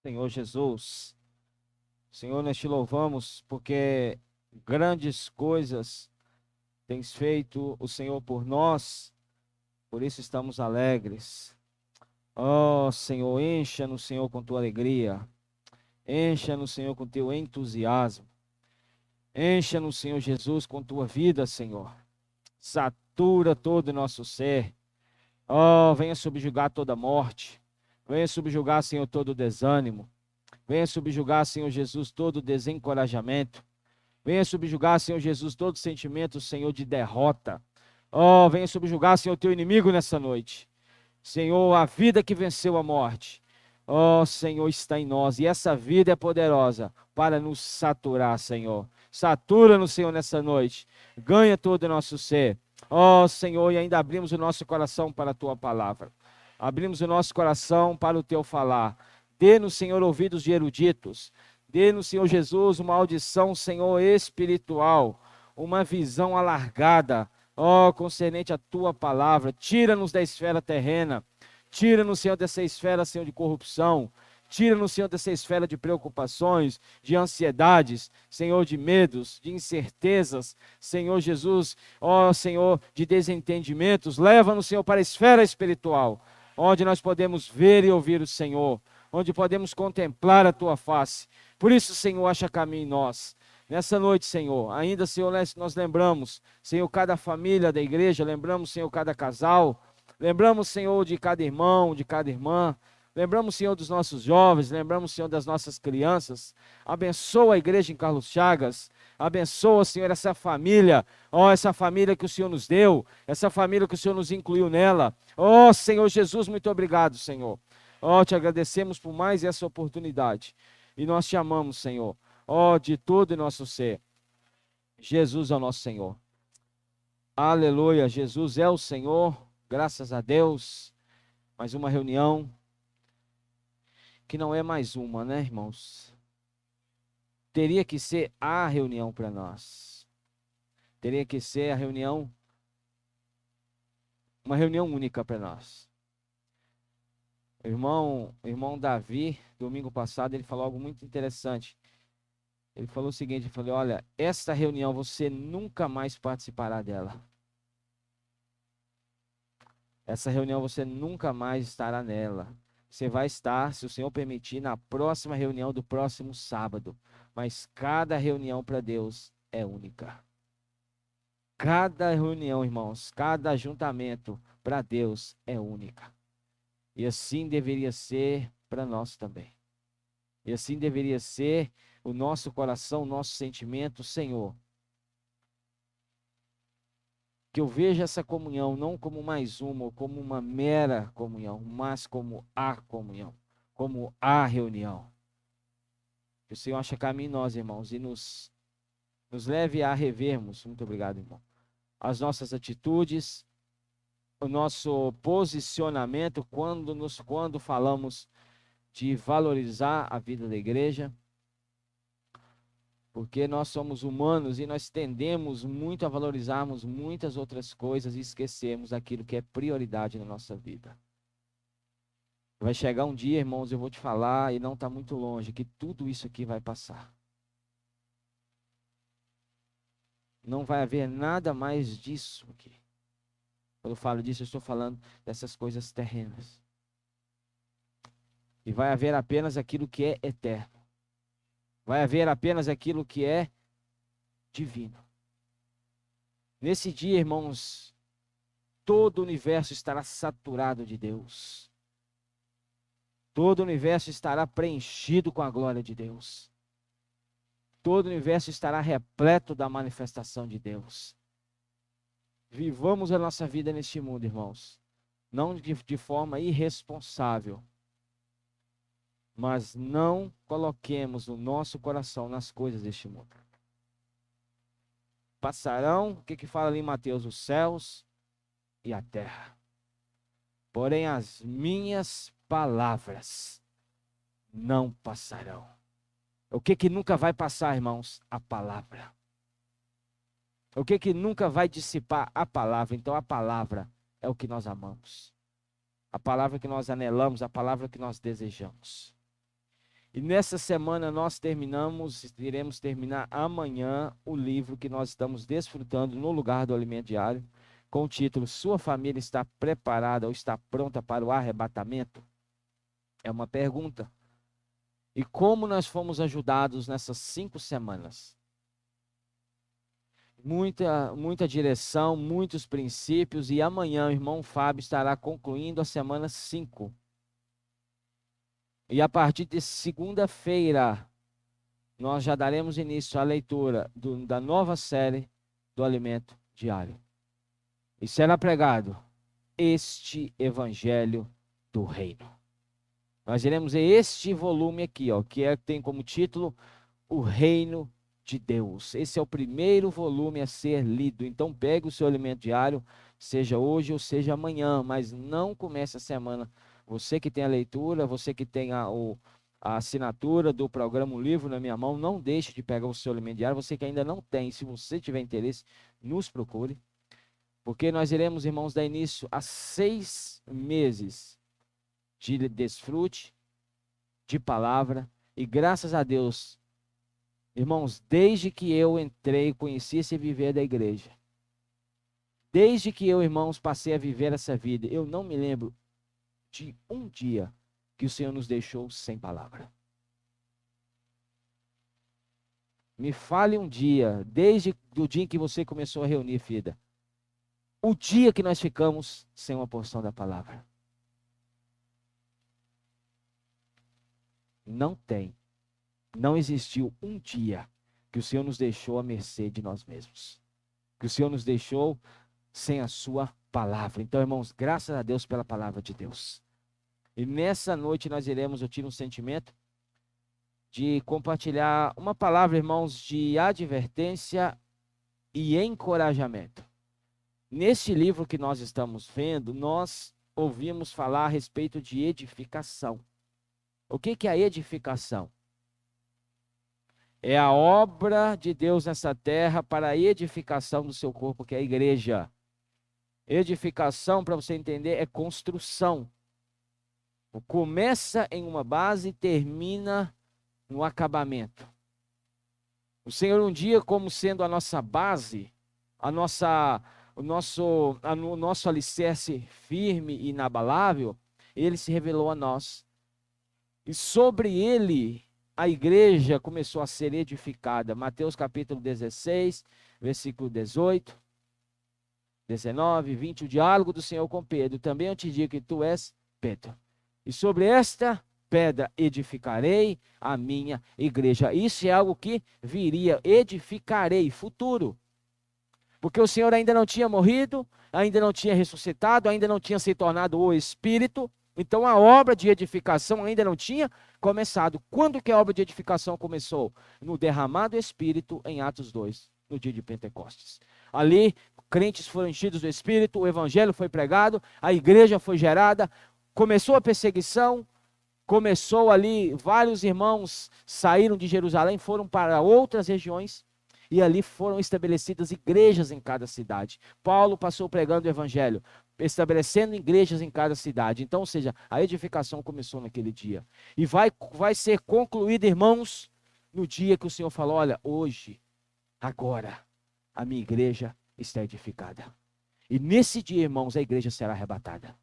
Senhor Jesus. Senhor, nós te louvamos porque grandes coisas tens feito o Senhor por nós, por isso estamos alegres. Ó Senhor, encha-nos, Senhor, com tua alegria, encha-nos, Senhor, com teu entusiasmo, encha-nos, Senhor Jesus, com tua vida, Senhor. Satura todo o nosso ser. Ó, venha subjugar toda morte, venha subjugar, Senhor, todo desânimo. Venha subjugar, Senhor Jesus, todo desencorajamento. Venha subjugar, Senhor Jesus, todo sentimento, Senhor, de derrota. Oh, venha subjugar, Senhor, teu inimigo nessa noite. Senhor, a vida que venceu a morte. Oh, Senhor, está em nós. E essa vida é poderosa para nos saturar, Senhor. Satura-nos, Senhor, nessa noite. Ganha todo o nosso ser. Oh, Senhor, e ainda abrimos o nosso coração para a tua palavra. Abrimos o nosso coração para o teu falar. Dê-nos, Senhor, ouvidos de eruditos. Dê-nos, Senhor Jesus, uma audição, Senhor, espiritual. Uma visão alargada, ó, concernente à tua palavra. Tira-nos da esfera terrena. Tira-nos, Senhor, dessa esfera, Senhor, de corrupção. Tira-nos, Senhor, dessa esfera de preocupações, de ansiedades, Senhor, de medos, de incertezas. Senhor Jesus, ó, Senhor, de desentendimentos. Leva-nos, Senhor, para a esfera espiritual, onde nós podemos ver e ouvir o Senhor, onde podemos contemplar a tua face. Por isso, Senhor, acha caminho em nós. Nessa noite, Senhor, ainda, Senhor, nós lembramos, Senhor, cada família da igreja, lembramos, Senhor, cada casal, lembramos, Senhor, de cada irmão, de cada irmã, lembramos, Senhor, dos nossos jovens, lembramos, Senhor, das nossas crianças. Abençoa a igreja em Carlos Chagas, abençoa, Senhor, essa família, ó, essa família que o Senhor nos deu, essa família que o Senhor nos incluiu nela. Ó, Senhor Jesus, muito obrigado, Senhor. Ó, te agradecemos por mais essa oportunidade. E nós te amamos, Senhor. Ó, de todo o nosso ser. Jesus é o nosso Senhor. Aleluia. Jesus é o Senhor. Graças a Deus. Mais uma reunião. Que não é mais uma, né, irmãos? Teria que ser a reunião para nós. Teria que ser a reunião. Uma reunião única para nós. O irmão Davi, domingo passado, ele falou algo muito interessante. Ele falou o seguinte, ele falou, olha, essa reunião você nunca mais participará dela. Essa reunião você nunca mais estará nela. Você vai estar, se o Senhor permitir, na próxima reunião do próximo sábado. Mas cada reunião para Deus é única. Cada reunião, irmãos, cada ajuntamento para Deus é única. E assim deveria ser para nós também. E assim deveria ser o nosso coração, o nosso sentimento, Senhor. Que eu veja essa comunhão não como mais uma, ou como uma mera comunhão, mas como a comunhão, como a reunião. Que o Senhor ache caminho em nós, irmãos, e nos leve a revermos, muito obrigado, irmão, as nossas atitudes, o nosso posicionamento quando falamos de valorizar a vida da igreja, porque nós somos humanos e nós tendemos muito a valorizarmos muitas outras coisas e esquecemos aquilo que é prioridade na nossa vida. Vai chegar um dia, irmãos, eu vou te falar, e não está muito longe, que tudo isso aqui vai passar. Não vai haver nada mais disso aqui. Quando eu falo disso, eu estou falando dessas coisas terrenas. E vai haver apenas aquilo que é eterno. Vai haver apenas aquilo que é divino. Nesse dia, irmãos, todo o universo estará saturado de Deus. Todo o universo estará preenchido com a glória de Deus. Todo o universo estará repleto da manifestação de Deus. Vivamos a nossa vida neste mundo, irmãos. Não de forma irresponsável. Mas não coloquemos o nosso coração nas coisas deste mundo. Passarão, o que fala ali em Mateus? Os céus e a terra. Porém as minhas palavras não passarão. O que nunca vai passar, irmãos? A palavra. O que nunca vai dissipar? A palavra. Então a palavra é o que nós amamos. A palavra que nós anelamos, a palavra que nós desejamos. E nessa semana nós iremos terminar amanhã o livro que nós estamos desfrutando no lugar do alimento diário, com o título Sua família está preparada ou está pronta para o arrebatamento? É uma pergunta. E como nós fomos ajudados nessas 5 semanas? Muita direção, muitos princípios, e amanhã o irmão Fábio estará concluindo a semana 5. E a partir de segunda-feira, nós já daremos início à leitura da nova série do Alimento Diário. E será pregado este Evangelho do Reino. Nós iremos ver este volume aqui, ó, que tem como título O Reino de Deus. Esse é o primeiro volume a ser lido. Então pegue o seu alimento diário, seja hoje ou seja amanhã, mas não comece a semana. Você que tem a leitura, você que tem a assinatura do programa O Livro na minha mão, não deixe de pegar o seu alimento diário. Você que ainda não tem, se você tiver interesse, nos procure. Porque nós iremos, irmãos, dar início a 6 meses de desfrute, de palavra. E graças a Deus, irmãos, desde que eu entrei, conheci esse viver da igreja, desde que eu, irmãos, passei a viver essa vida, eu não me lembro de um dia que o Senhor nos deixou sem palavra. Me fale um dia, desde o dia em que você começou a reunir, filha, o dia que nós ficamos sem uma porção da palavra. Não tem. Não existiu um dia que o Senhor nos deixou à mercê de nós mesmos. Que o Senhor nos deixou sem a sua palavra. Então, irmãos, graças a Deus pela palavra de Deus. E nessa noite eu tive um sentimento de compartilhar uma palavra, irmãos, de advertência e encorajamento. Neste livro que nós estamos vendo, nós ouvimos falar a respeito de edificação. O que é a edificação? É a obra de Deus nessa terra para a edificação do seu corpo, que é a igreja. Edificação, para você entender, é construção. Começa em uma base e termina no acabamento. O Senhor um dia, como sendo a nossa base, o nosso alicerce firme e inabalável, ele se revelou a nós. E sobre ele, a igreja começou a ser edificada. Mateus capítulo 16, versículo 18, 19, 20, o diálogo do Senhor com Pedro. Também eu te digo que tu és Pedro. E sobre esta pedra edificarei a minha igreja. Isso é algo que viria, edificarei, futuro. Porque o Senhor ainda não tinha morrido, ainda não tinha ressuscitado, ainda não tinha se tornado o Espírito. Então a obra de edificação ainda não tinha começado. Quando que a obra de edificação começou? No derramado Espírito em Atos 2, no dia de Pentecostes. Ali, crentes foram enchidos do Espírito, o Evangelho foi pregado, a igreja foi gerada, começou a perseguição, começou ali, vários irmãos saíram de Jerusalém, foram para outras regiões, e ali foram estabelecidas igrejas em cada cidade. Paulo passou pregando o Evangelho, estabelecendo igrejas em cada cidade. Então, ou seja, a edificação começou naquele dia. E vai ser concluída, irmãos, no dia que o Senhor falou, olha, hoje, agora, a minha igreja está edificada. E nesse dia, irmãos, a igreja será arrebatada.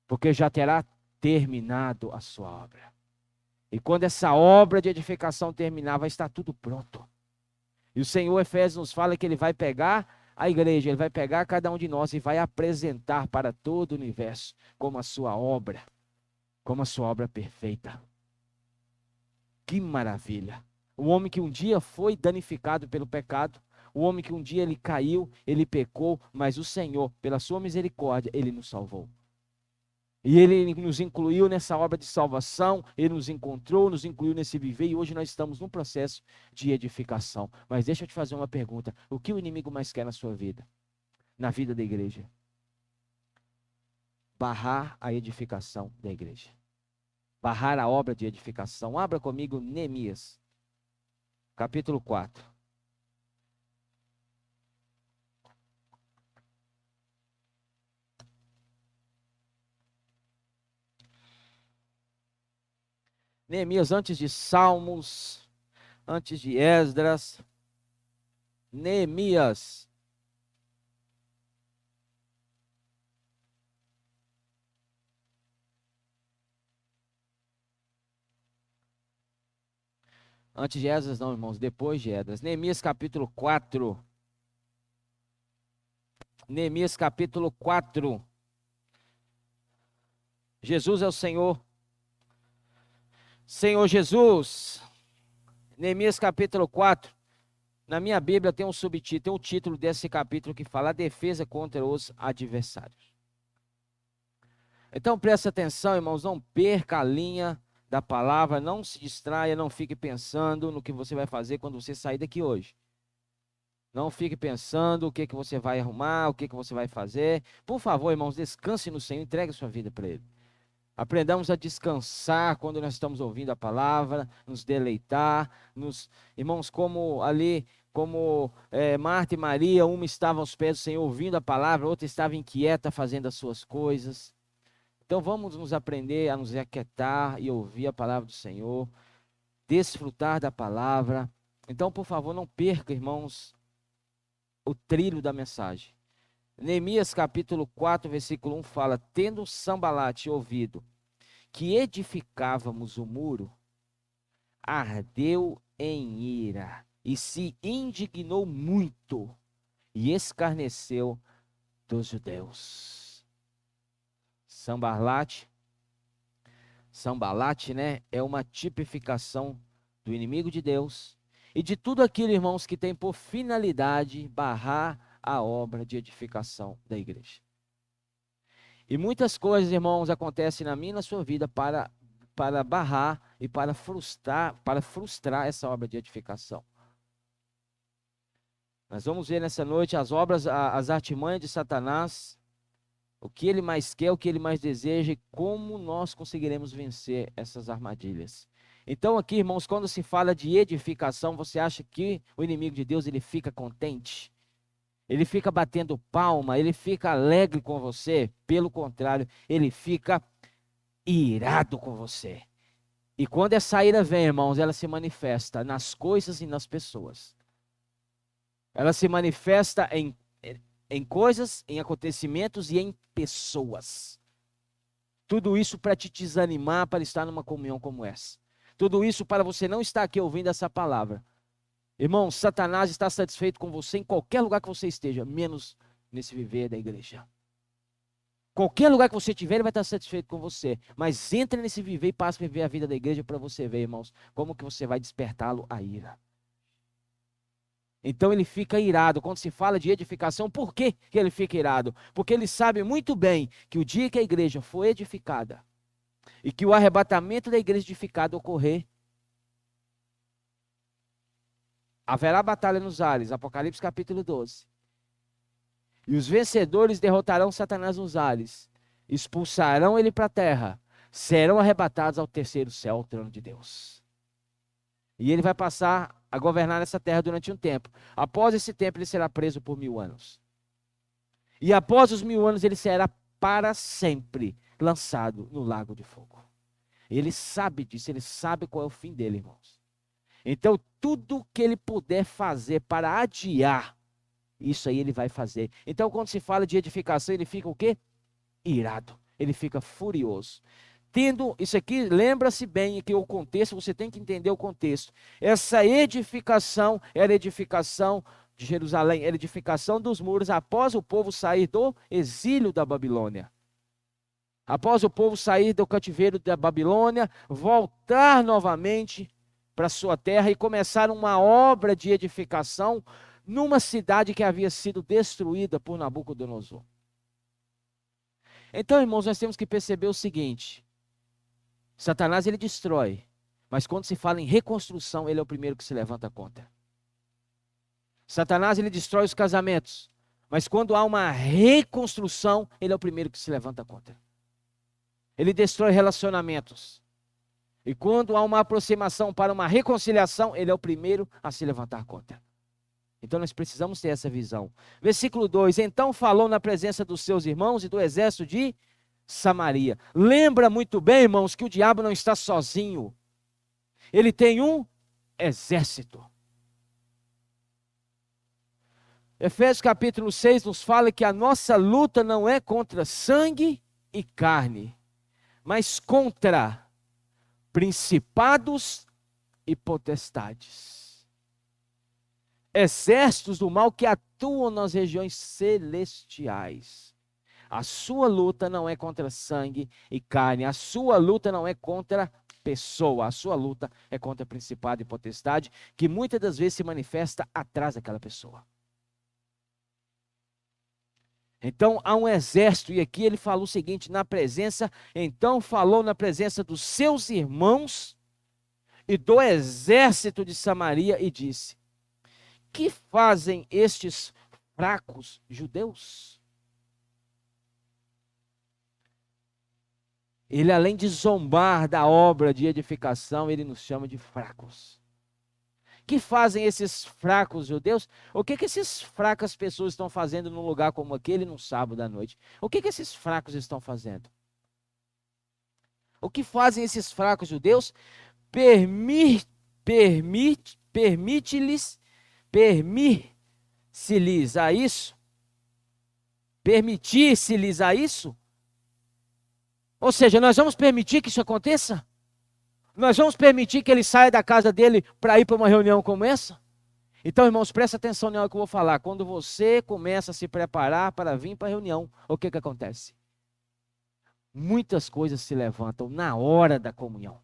Porque já terá terminado a sua obra. E quando essa obra de edificação terminar, vai estar tudo pronto. E o Senhor, Efésios, nos fala que ele vai pegar a igreja, ele vai pegar cada um de nós e vai apresentar para todo o universo como a sua obra perfeita. Que maravilha! O homem que um dia foi danificado pelo pecado, o homem que um dia ele caiu, ele pecou, mas o Senhor, pela sua misericórdia, ele nos salvou. E ele nos incluiu nessa obra de salvação, ele nos encontrou, nos incluiu nesse viver, e hoje nós estamos num processo de edificação. Mas deixa eu te fazer uma pergunta: o que o inimigo mais quer na sua vida? Na vida da igreja? Barrar a edificação da igreja. Barrar a obra de edificação. Abra comigo Neemias, capítulo 4. Neemias antes de Salmos, antes de Esdras. Neemias. Antes de Esdras não, irmãos, depois de Esdras. Neemias capítulo 4. Neemias capítulo 4. Jesus é o Senhor. Senhor Jesus. Neemias capítulo 4. Na minha Bíblia tem um subtítulo, tem um título desse capítulo que fala a defesa contra os adversários. Então presta atenção, irmãos, não perca a linha da palavra, não se distraia, não fique pensando no que você vai fazer quando você sair daqui hoje. Não fique pensando o que você vai arrumar, o que você vai fazer. Por favor, irmãos, descanse no Senhor, entregue a sua vida para Ele. Aprendamos a descansar quando nós estamos ouvindo a palavra, nos deleitar, irmãos, como Marta e Maria, uma estava aos pés do Senhor ouvindo a palavra, outra estava inquieta fazendo as suas coisas. Então vamos nos aprender a nos aquietar e ouvir a palavra do Senhor, desfrutar da palavra. Então, por favor, não perca, irmãos, o trilho da mensagem. Neemias capítulo 4, versículo 1 fala: tendo Sambalate ouvido que edificávamos o muro, ardeu em ira e se indignou muito e escarneceu dos judeus. Sambalate, né, é uma tipificação do inimigo de Deus e de tudo aquilo, irmãos, que tem por finalidade barrar a obra de edificação da igreja. E muitas coisas, irmãos, acontecem na minha e na sua vida para barrar e para frustrar essa obra de edificação. Nós vamos ver nessa noite as artimanhas de Satanás, o que ele mais quer, o que ele mais deseja e como nós conseguiremos vencer essas armadilhas. Então aqui, irmãos, quando se fala de edificação, você acha que o inimigo de Deus ele fica contente? Ele fica batendo palma, ele fica alegre com você? Pelo contrário, ele fica irado com você. E quando essa ira vem, irmãos, ela se manifesta nas coisas e nas pessoas. Ela se manifesta em coisas, em acontecimentos e em pessoas. Tudo isso para te desanimar, para estar numa comunhão como essa. Tudo isso para você não estar aqui ouvindo essa palavra. Irmão, Satanás está satisfeito com você em qualquer lugar que você esteja, menos nesse viver da igreja. Qualquer lugar que você estiver, ele vai estar satisfeito com você. Mas entre nesse viver e passe a viver a vida da igreja para você ver, irmãos, como que você vai despertá-lo a ira. Então ele fica irado. Quando se fala de edificação, por que ele fica irado? Porque ele sabe muito bem que o dia que a igreja for edificada e que o arrebatamento da igreja edificada ocorrer, haverá batalha nos ares, Apocalipse capítulo 12. E os vencedores derrotarão Satanás nos ares, expulsarão ele para a terra, serão arrebatados ao terceiro céu, ao trono de Deus. E ele vai passar a governar nessa terra durante um tempo. Após esse tempo, ele será preso por 1000 anos. E após os 1000 anos, ele será para sempre lançado no lago de fogo. Ele sabe disso, ele sabe qual é o fim dele, irmãos. Então, tudo que ele puder fazer para adiar, isso aí ele vai fazer. Então, quando se fala de edificação, ele fica o quê? Irado. Ele fica furioso. Tendo isso aqui, lembra-se bem que o contexto, você tem que entender o contexto. Essa edificação era edificação de Jerusalém, era edificação dos muros após o povo sair do exílio da Babilônia. Após o povo sair do cativeiro da Babilônia, voltar novamente para sua terra e começar uma obra de edificação numa cidade que havia sido destruída por Nabucodonosor. Então, irmãos, nós temos que perceber o seguinte: Satanás ele destrói, mas quando se fala em reconstrução, ele é o primeiro que se levanta contra. Satanás ele destrói os casamentos, mas quando há uma reconstrução, ele é o primeiro que se levanta contra. Ele destrói relacionamentos. E quando há uma aproximação para uma reconciliação, ele é o primeiro a se levantar contra. Então nós precisamos ter essa visão. Versículo 2: então falou na presença dos seus irmãos e do exército de Samaria. Lembra muito bem, irmãos, que o diabo não está sozinho. ele tem um exército. Efésios capítulo 6 nos fala que a nossa luta não é contra sangue e carne, mas contra principados e potestades. Exércitos do mal que atuam nas regiões celestiais. A sua luta não é contra sangue e carne, a sua luta não é contra pessoa, a sua luta é contra principado e potestade, que muitas das vezes se manifesta atrás daquela pessoa. Então há um exército, e aqui ele fala o seguinte, então falou na presença dos seus irmãos e do exército de Samaria e disse: que fazem estes fracos judeus? Ele, além de zombar da obra de edificação, ele nos chama de fracos. Que fazem esses fracos judeus? O que essas fracas pessoas estão fazendo num lugar como aquele, num sábado à noite? O que esses fracos estão fazendo? O que fazem esses fracos judeus? Permitir-se-lhes a isso? Permitir-se-lhes a isso? Ou seja, nós vamos permitir que isso aconteça? Nós vamos permitir que ele saia da casa dele para ir para uma reunião como essa? Então, irmãos, presta atenção na hora que eu vou falar. Quando você começa a se preparar para vir para a reunião, o que acontece? Muitas coisas se levantam na hora da comunhão.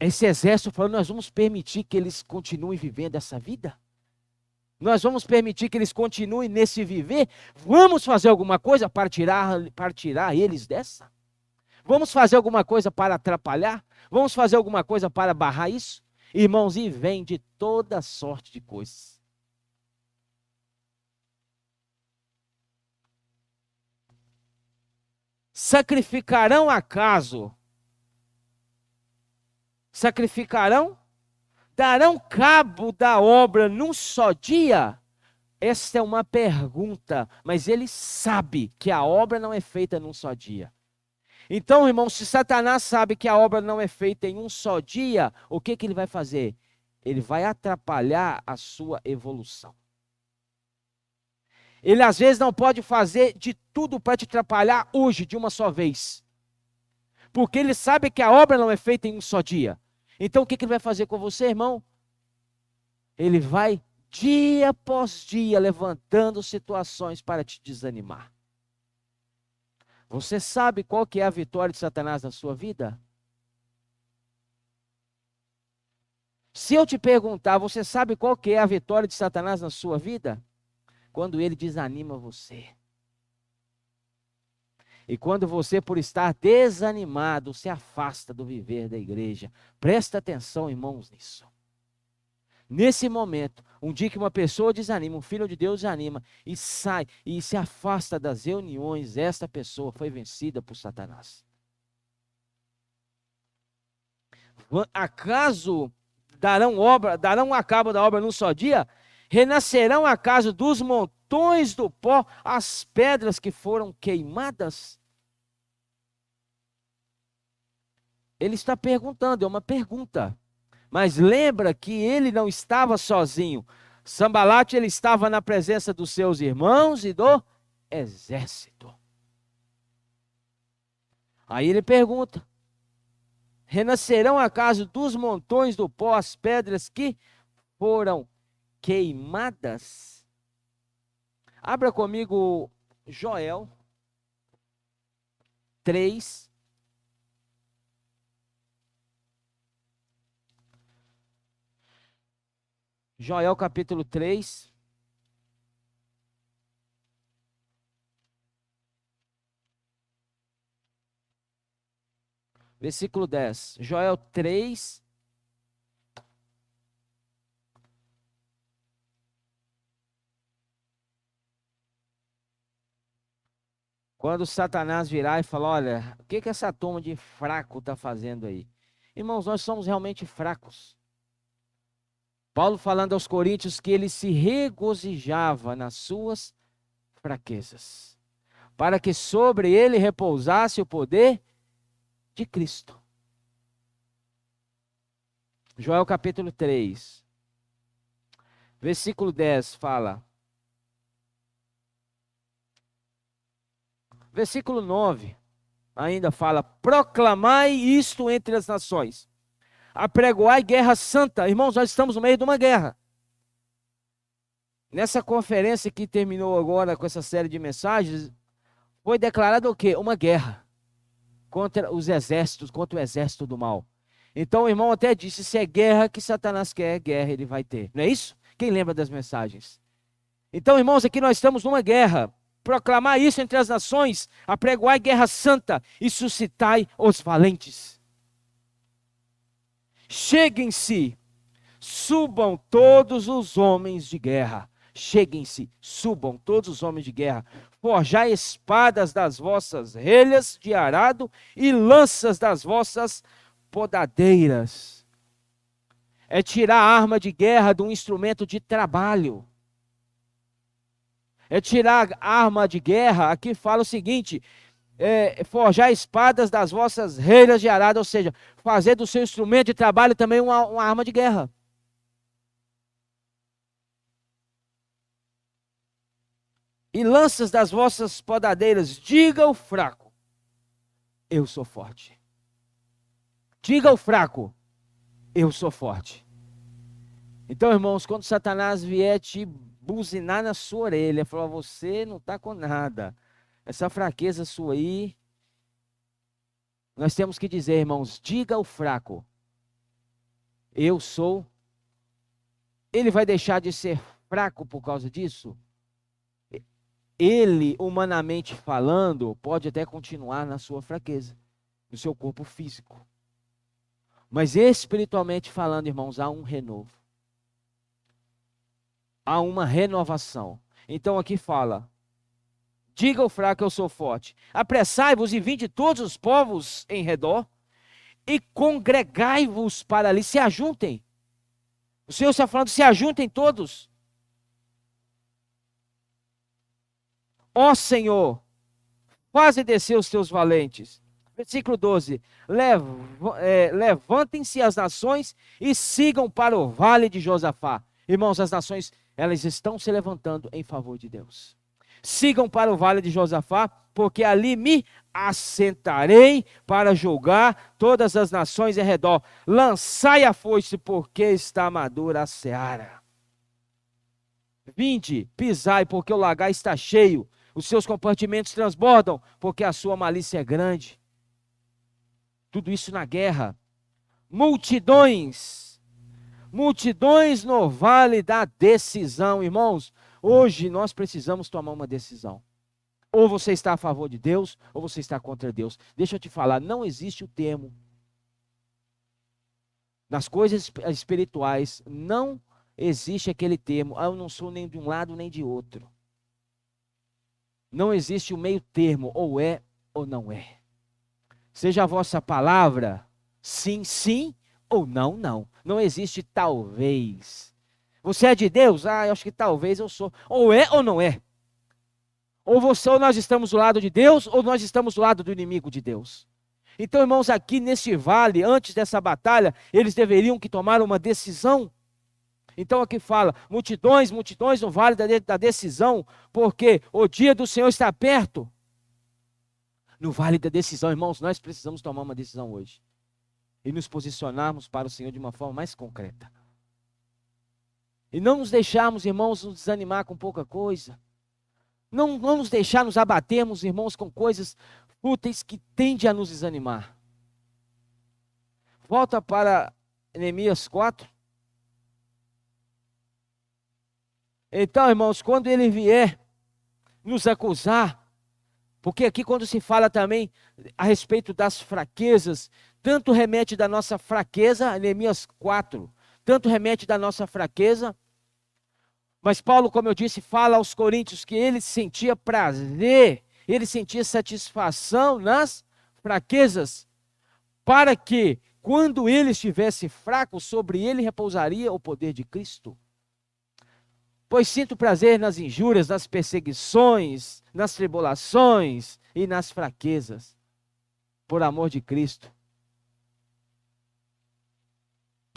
Esse exército falou, nós vamos permitir que eles continuem vivendo essa vida? Nós vamos permitir que eles continuem nesse viver? Vamos fazer alguma coisa para tirar eles dessa? Vamos fazer alguma coisa para atrapalhar? Vamos fazer alguma coisa para barrar isso? Irmãos, e vem de toda sorte de coisas. Sacrificarão acaso? Sacrificarão? Darão cabo da obra num só dia? Esta é uma pergunta, mas ele sabe que a obra não é feita num só dia. Então, irmão, se Satanás sabe que a obra não é feita em um só dia, o que ele vai fazer? Ele vai atrapalhar a sua evolução. Ele às vezes não pode fazer de tudo para te atrapalhar hoje, de uma só vez. Porque ele sabe que a obra não é feita em um só dia. Então o que ele vai fazer com você, irmão? Ele vai dia após dia levantando situações para te desanimar. Você sabe qual que é a vitória de Satanás na sua vida? Se eu te perguntar, você sabe qual que é a vitória de Satanás na sua vida? Quando ele desanima você. E quando você, por estar desanimado, se afasta do viver da igreja. Presta atenção, irmãos, nisso. Nesse momento, um dia que uma pessoa desanima, um filho de Deus desanima e sai e se afasta das reuniões, esta pessoa foi vencida por Satanás. Acaso darão a cabo da obra num só dia? Renascerão acaso dos montões do pó as pedras que foram queimadas? Ele está perguntando, é uma pergunta. Mas lembra que ele não estava sozinho. Sambalate, ele estava na presença dos seus irmãos e do exército. Aí ele pergunta: renascerão acaso dos montões do pó as pedras que foram queimadas? Abra comigo Joel 3. Joel capítulo 3. Versículo 10. Joel 3. Quando Satanás virar e falar: olha, o que essa turma de fraco está fazendo aí? Irmãos, nós somos realmente fracos. Paulo falando aos coríntios que ele se regozijava nas suas fraquezas, para que sobre ele repousasse o poder de Cristo. Joel capítulo 3, versículo 10 fala. Versículo 9 ainda fala: proclamai isto entre as nações, apregoai guerra santa. Irmãos, nós estamos no meio de uma guerra. Nessa conferência que terminou agora com essa série de mensagens, foi declarado o quê? Uma guerra contra os exércitos, contra o exército do mal. Então o irmão até disse: se é guerra que Satanás quer, guerra ele vai ter. Não é isso? Quem lembra das mensagens? Então, irmãos, aqui nós estamos numa guerra. Proclamar isso entre as nações, apregoai guerra santa e suscitai os valentes. Cheguem-se, subam todos os homens de guerra. Cheguem-se, subam todos os homens de guerra. Forjai espadas das vossas relhas de arado e lanças das vossas podadeiras. É tirar a arma de guerra de um instrumento de trabalho. É tirar a arma de guerra. Aqui fala o seguinte: forjar espadas das vossas relhas de arado, ou seja, fazer do seu instrumento de trabalho também uma arma de guerra. E lanças das vossas podadeiras. Diga ao fraco: eu sou forte. Diga ao fraco: eu sou forte. Então, irmãos, quando Satanás vier te buzinar na sua orelha, falar: você não está com nada, essa fraqueza sua aí, nós temos que dizer, irmãos: diga ao fraco: eu sou. Ele vai deixar de ser fraco por causa disso? Ele, humanamente falando, pode até continuar na sua fraqueza, no seu corpo físico. Mas espiritualmente falando, irmãos, há um renovo. Há uma renovação. Então aqui fala: diga ao fraco: eu sou forte. Apressai-vos e vinde todos os povos em redor e congregai-vos para ali. Se ajuntem. O Senhor está falando: se ajuntem todos. Ó Senhor, faze descer os teus valentes. Versículo 12. Levantem-se as nações e sigam para o vale de Josafá. Irmãos, as nações, elas estão se levantando em favor de Deus. Sigam para o vale de Josafá, porque ali me assentarei para julgar todas as nações em redor. Lançai a foice, porque está madura a seara. Vinde, pisai, porque o lagar está cheio. Os seus compartimentos transbordam, porque a sua malícia é grande. Tudo isso na guerra. Multidões no vale da decisão. Irmãos, hoje nós precisamos tomar uma decisão. Ou você está a favor de Deus, ou você está contra Deus. Deixa eu te falar, não existe o termo. Nas coisas espirituais, não existe aquele termo: eu não sou nem de um lado nem de outro. Não existe o meio termo: ou é ou não é. Seja a vossa palavra sim, sim, ou não, não. Não existe talvez. Você é de Deus? Eu acho que talvez eu sou. Ou é ou não é. Ou nós estamos do lado de Deus, ou nós estamos do lado do inimigo de Deus. Então, irmãos, aqui nesse vale, antes dessa batalha, eles deveriam que tomar uma decisão. Então aqui fala: multidões no vale da decisão, porque o dia do Senhor está perto. No vale da decisão, irmãos, nós precisamos tomar uma decisão hoje. E nos posicionarmos para o Senhor de uma forma mais concreta. E não nos deixarmos, irmãos, nos desanimar com pouca coisa. Não nos deixar nos abatermos, irmãos, com coisas fúteis que tendem a nos desanimar. Volta para Neemias 4. Então, irmãos, quando ele vier nos acusar, porque aqui quando se fala também a respeito das fraquezas, tanto remete da nossa fraqueza, Neemias 4, tanto remete da nossa fraqueza, mas Paulo, como eu disse, fala aos coríntios que ele sentia prazer, ele sentia satisfação nas fraquezas, para que quando ele estivesse fraco, sobre ele repousaria o poder de Cristo. Pois sinto prazer nas injúrias, nas perseguições, nas tribulações e nas fraquezas, por amor de Cristo.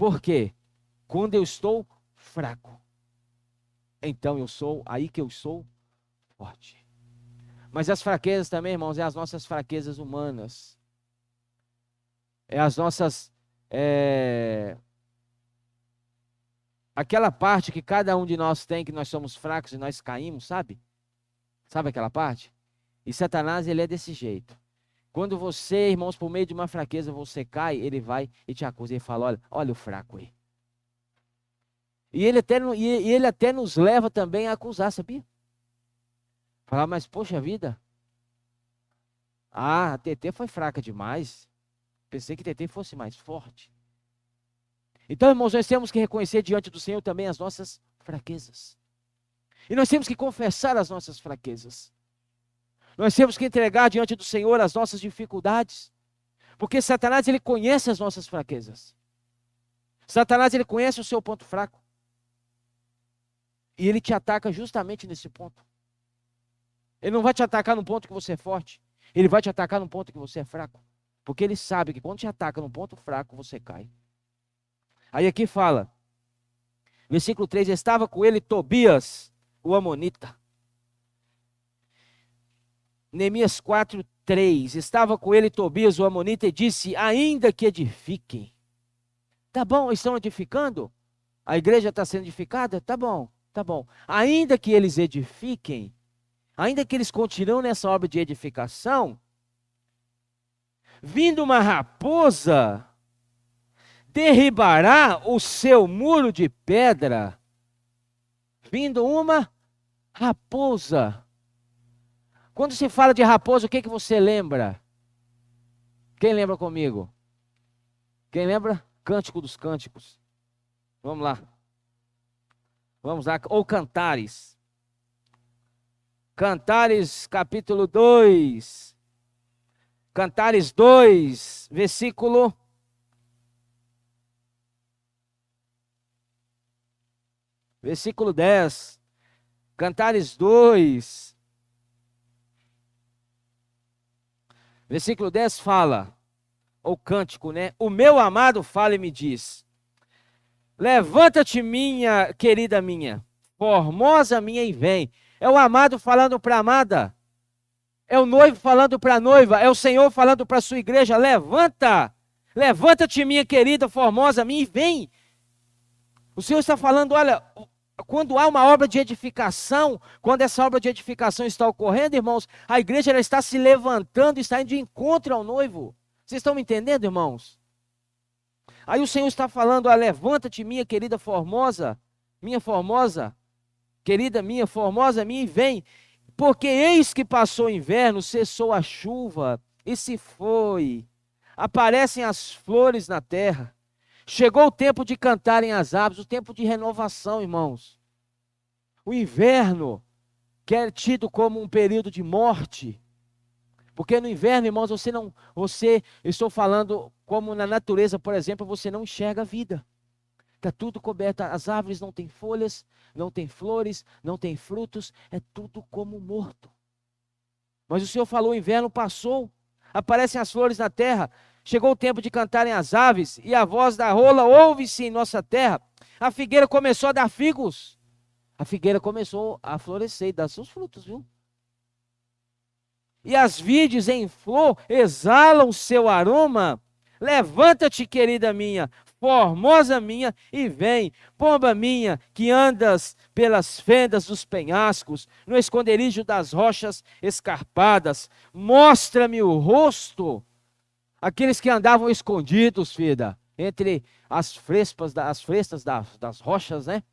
Por quê? Quando eu estou fraco, então aí que eu sou forte. Mas as fraquezas também, irmãos, é as nossas fraquezas humanas. É as nossas... aquela parte que cada um de nós tem, que nós somos fracos e nós caímos, sabe? Sabe aquela parte? E Satanás, ele é desse jeito. Quando você, irmãos, por meio de uma fraqueza, você cai, ele vai e te acusa e fala, olha o fraco aí. E ele até nos leva também a acusar, sabia? Falar, mas poxa vida, a TT foi fraca demais. Pensei que TT fosse mais forte. Então, irmãos, nós temos que reconhecer diante do Senhor também as nossas fraquezas. E nós temos que confessar as nossas fraquezas. Nós temos que entregar diante do Senhor as nossas dificuldades. Porque Satanás, ele conhece as nossas fraquezas. Satanás, ele conhece o seu ponto fraco. E ele te ataca justamente nesse ponto. Ele não vai te atacar no ponto que você é forte. Ele vai te atacar no ponto que você é fraco. Porque ele sabe que quando te ataca no ponto fraco, você cai. Aí aqui fala, versículo 3, estava com ele Tobias, o amonita. Neemias 4, 3, estava com ele Tobias, o amonita, e disse, ainda que edifiquem. Tá bom, estão edificando? A igreja está sendo edificada? Tá bom, tá bom. Ainda que eles edifiquem, ainda que eles continuem nessa obra de edificação, vindo uma raposa, derribará o seu muro de pedra. Vindo uma raposa. Quando se fala de raposa, o que você lembra? Quem lembra comigo? Quem lembra? Cântico dos Cânticos. Vamos lá. Vamos lá. Ou Cantares. Cantares capítulo 2. Cantares 2, versículo 10. Cantares 2. Versículo 10 fala, ou cântico, né? O meu amado fala e me diz, levanta-te minha, querida minha, formosa minha e vem. É o amado falando para a amada. É o noivo falando para a noiva. É o Senhor falando para a sua igreja, levanta. Levanta-te minha querida, formosa minha e vem. O Senhor está falando, olha, quando há uma obra de edificação, quando essa obra de edificação está ocorrendo, irmãos, a igreja ela está se levantando, está indo de encontro ao noivo. Vocês estão me entendendo, irmãos? Aí o Senhor está falando, levanta-te minha querida formosa, minha formosa, querida minha formosa minha e vem, porque eis que passou o inverno, cessou a chuva e se foi, aparecem as flores na terra. Chegou o tempo de cantarem as aves, o tempo de renovação, irmãos. O inverno, que é tido como um período de morte, porque no inverno, irmãos, estou falando como na natureza, por exemplo, você não enxerga a vida. Está tudo coberto, as árvores não têm folhas, não têm flores, não têm frutos, é tudo como morto. Mas o Senhor falou, o inverno passou, aparecem as flores na terra, chegou o tempo de cantarem as aves, e a voz da rola ouve-se em nossa terra. A figueira começou a dar figos. A figueira começou a florescer e dar seus frutos, viu? E as vides em flor exalam seu aroma. Levanta-te, querida minha, formosa minha, e vem, pomba minha, que andas pelas fendas dos penhascos, no esconderijo das rochas escarpadas. Mostra-me o rosto. Aqueles que andavam escondidos, filha, entre as frestas das rochas, né?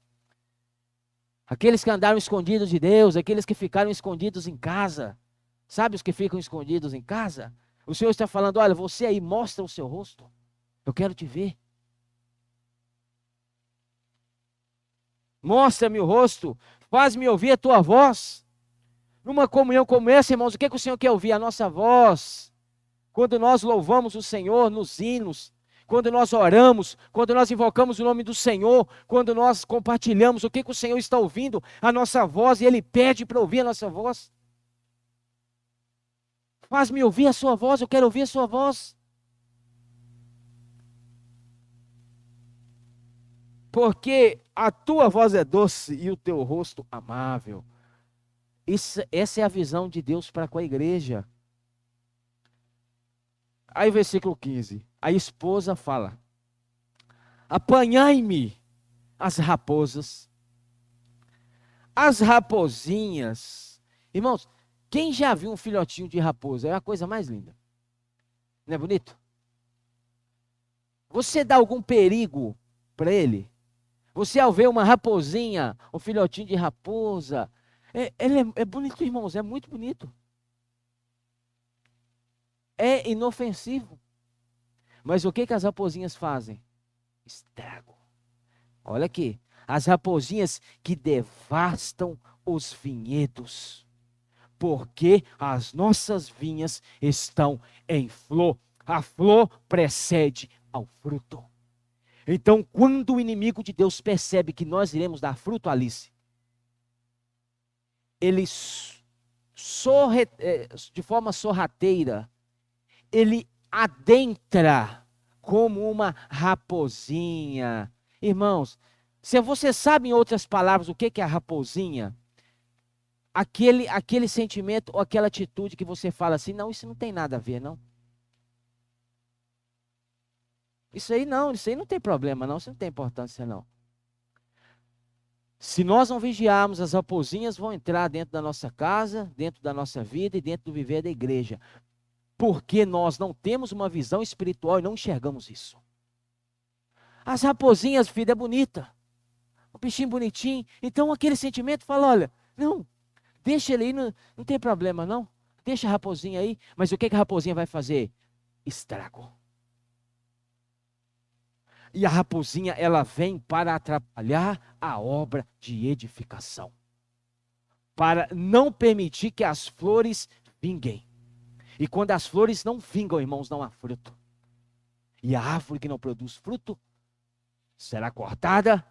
Aqueles que andaram escondidos de Deus, aqueles que ficaram escondidos em casa. Sabe os que ficam escondidos em casa? O Senhor está falando, olha, você aí, mostra o seu rosto. Eu quero te ver. Mostra-me o rosto, faz-me ouvir a tua voz. Numa comunhão como essa, irmãos, o que o Senhor quer ouvir? A nossa voz. Quando nós louvamos o Senhor nos hinos, quando nós oramos, quando nós invocamos o nome do Senhor, quando nós compartilhamos, o que o Senhor está ouvindo? A nossa voz, e Ele pede para ouvir a nossa voz. Faz-me ouvir a sua voz, eu quero ouvir a sua voz. porque a tua voz é doce e o teu rosto amável. Essa é a visão de Deus para com a igreja. Aí versículo 15, a esposa fala: apanhai-me as raposas, as raposinhas. Irmãos, quem já viu um filhotinho de raposa? É a coisa mais linda. Não é bonito? Você dá algum perigo para ele? Você ao ver uma raposinha, um filhotinho de raposa, ele é bonito, irmãos, é muito bonito. É inofensivo. Mas o que que as raposinhas fazem? Estrago. Olha aqui, as raposinhas que devastam os vinhedos, porque as nossas vinhas estão em flor. A flor precede ao fruto. Então, quando o inimigo de Deus percebe que nós iremos dar fruto, Alice, ele de forma sorrateira, ele adentra como uma raposinha. Irmãos, se você sabe em outras palavras o que é a raposinha, aquele sentimento ou aquela atitude que você fala assim, não, isso não tem nada a ver, não. Isso aí não tem problema não, isso não tem importância não. Se nós não vigiarmos, as raposinhas vão entrar dentro da nossa casa, dentro da nossa vida e dentro do viver da igreja. Porque nós não temos uma visão espiritual e não enxergamos isso. As raposinhas, filha, é bonita. Um bichinho bonitinho. Então aquele sentimento fala, olha, não, deixa ele aí, não tem problema não. Deixa a raposinha aí. Mas o que a raposinha vai fazer? Estrago. E a raposinha, ela vem para atrapalhar a obra de edificação. Para não permitir que as flores vinguem. E quando as flores não vingam, irmãos, não há fruto. E a árvore que não produz fruto será cortada